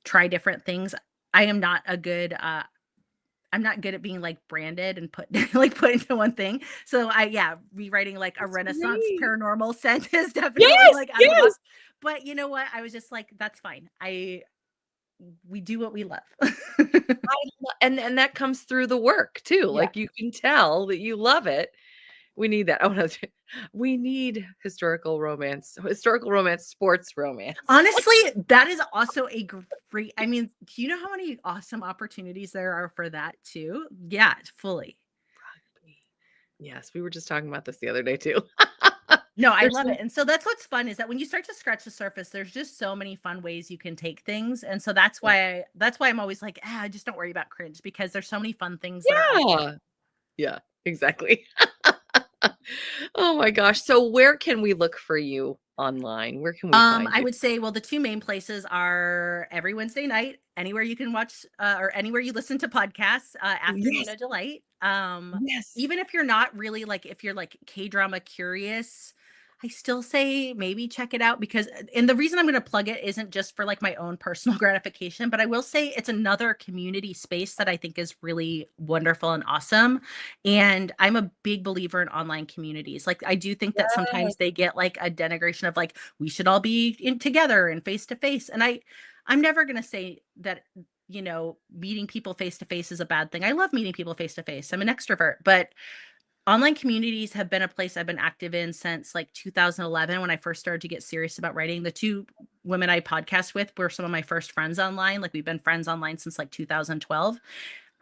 try different things. I am not a good I'm not good at being like branded and put like put into one thing. So rewriting like a That's Renaissance great. paranormal set is definitely Yes, like out of the yes. box. But you know what? I was just like, that's fine. We do what we love. I lo and that comes through the work too. Yeah. Like, you can tell that you love it. We need that. We need historical romance, sports romance. Honestly, that is also a great, I mean, do you know how many awesome opportunities there are for that too? Yeah, fully. Yes, we were just talking about this the other day too. No, I There's love some it. And so that's what's fun is that when you start to scratch the surface, there's just so many fun ways you can take things. And so that's why I'm always like, just don't worry about cringe because there's so many fun things that are out there. yeah. Yeah, exactly. Oh my gosh. So where can we look for you online? Where can we find I you? would say, well, the two main places are every Wednesday night, anywhere you can watch or anywhere you listen to podcasts, Yes. Afternoon of Delight. Yes. Even if you're not really like, if you're like K-drama curious, I still say maybe check it out because, and the reason I'm going to plug it isn't just for like my own personal gratification, but I will say it's another community space that I think is really wonderful and awesome. And I'm a big believer in online communities. Like, I do think that Yes. sometimes they get like a denigration of like, we should all be in together and face to face. And I'm never going to say that, meeting people face to face is a bad thing. I love meeting people face to face. I'm an extrovert, but online communities have been a place I've been active in since like 2011 when I first started to get serious about writing. The two women I podcast with were some of my first friends online. Like, we've been friends online since like 2012.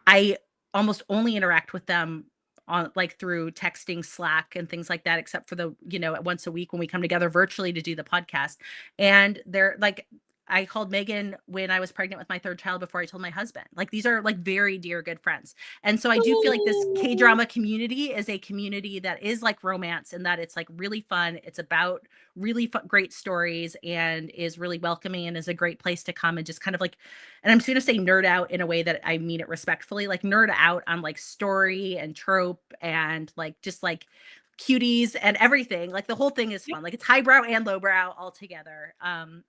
I almost only interact with them on like through texting, Slack, and things like that, except for the, once a week when we come together virtually to do the podcast. And they're like, I called Megan when I was pregnant with my third child before I told my husband. Like, these are like very dear good friends. And so I do feel like this Oh, K-drama community is a community that is like romance and that it's like really fun. It's about really great stories and is really welcoming and is a great place to come and just kind of like, and I'm just gonna say nerd out in a way that I mean it respectfully, like nerd out on like story and trope and like just like cuties and everything. Like, the whole thing is yeah. fun. Like, it's highbrow and lowbrow all together.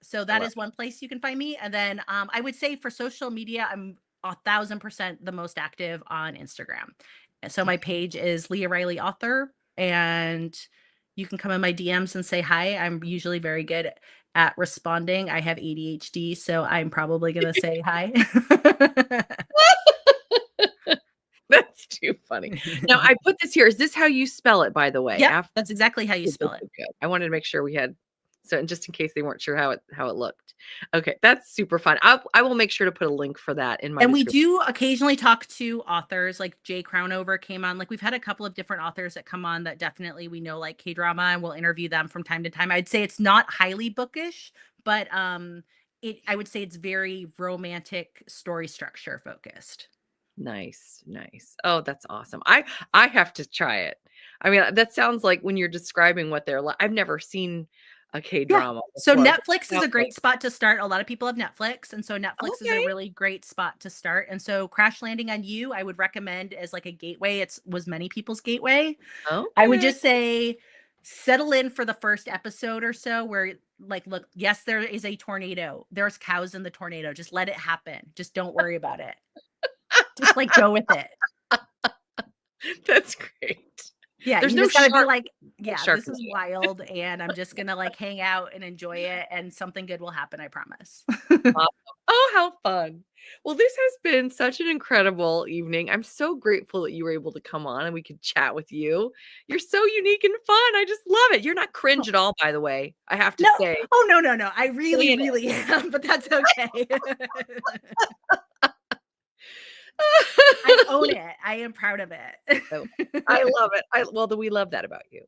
So I that love is one place you can find me. And then I would say for social media, I'm 1,000% the most active on Instagram. So it. my page is Lia Riley Author, and you can come in my DMs and say hi. I'm usually very good at responding. I have ADHD, so I'm probably gonna say hi. That's too funny. Now I put this here. Is this how you spell it, by the way? Yep, that's exactly how you Good, good, spell it. good, good. I wanted to make sure we had so just in case they weren't sure how it looked. Okay, that's super fun. I will make sure to put a link for that in my And we description. do occasionally talk to authors, like Jay Crownover came on. Like, we've had a couple of different authors that come on that definitely we know like K-drama, and we'll interview them from time to time. I'd say it's not highly bookish, but I would say it's very romantic story structure focused. Nice, nice. Oh, that's awesome. I have to try it. I mean, that sounds like when you're describing what they're like. I've never seen a Yeah. K-drama So before, but Netflix it is sounds a like great spot to start. A lot of people have Netflix, and so Netflix is a okay, really great spot to start. And so Crash Landing on You, I would recommend as like a gateway. It's was many people's gateway. I would okay. just say settle in for the first episode or so where like, look, yes, there is a tornado. There's cows in the tornado. Just let it happen. Just don't worry about it. Just like go with it. That's great. Yeah, There's you no just gotta be shark like, no yeah, shark this in is it. wild, and I'm just gonna like hang out and enjoy it, and something good will happen, I promise. Awesome. Oh, how fun. Well, this has been such an incredible evening. I'm so grateful that you were able to come on and we could chat with you. You're so unique and fun. I just love it. You're not cringe Oh, at all, by the way. I have to no, say. oh, no, no, no, I really, Saying really am, but that's okay. I it. own it. I am proud of I I it. love it. Well, we love that about you.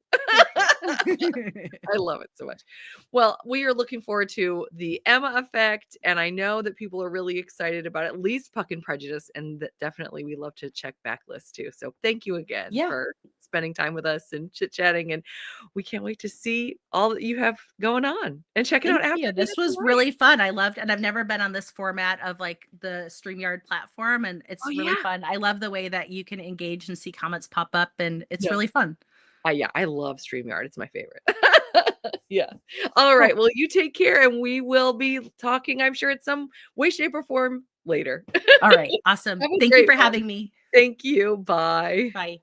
Thank you. I love it so much. Well, we are looking forward to the Emma effect, and I know that people are really excited about at least Puck and Prejudice, and that definitely we love to check backlist too. So thank you again Yeah, for spending time with us and chit chatting, and we can't wait to see all that you have going on and check it out thank after you. the This was light. really fun. I loved, and I've never been on this format of like the StreamYard platform, and Oh it's really yeah, fun. I love the way that you can engage and see comments pop up, and it's yeah, really fun. yeah. I love Streamyard. It's my favorite. Yeah. All right. Cool. Well, you take care, and we will be talking, I'm sure, at some way, shape, or form later. All right. Awesome. Have a Thank you great for one. having me. Thank you. Bye. Bye.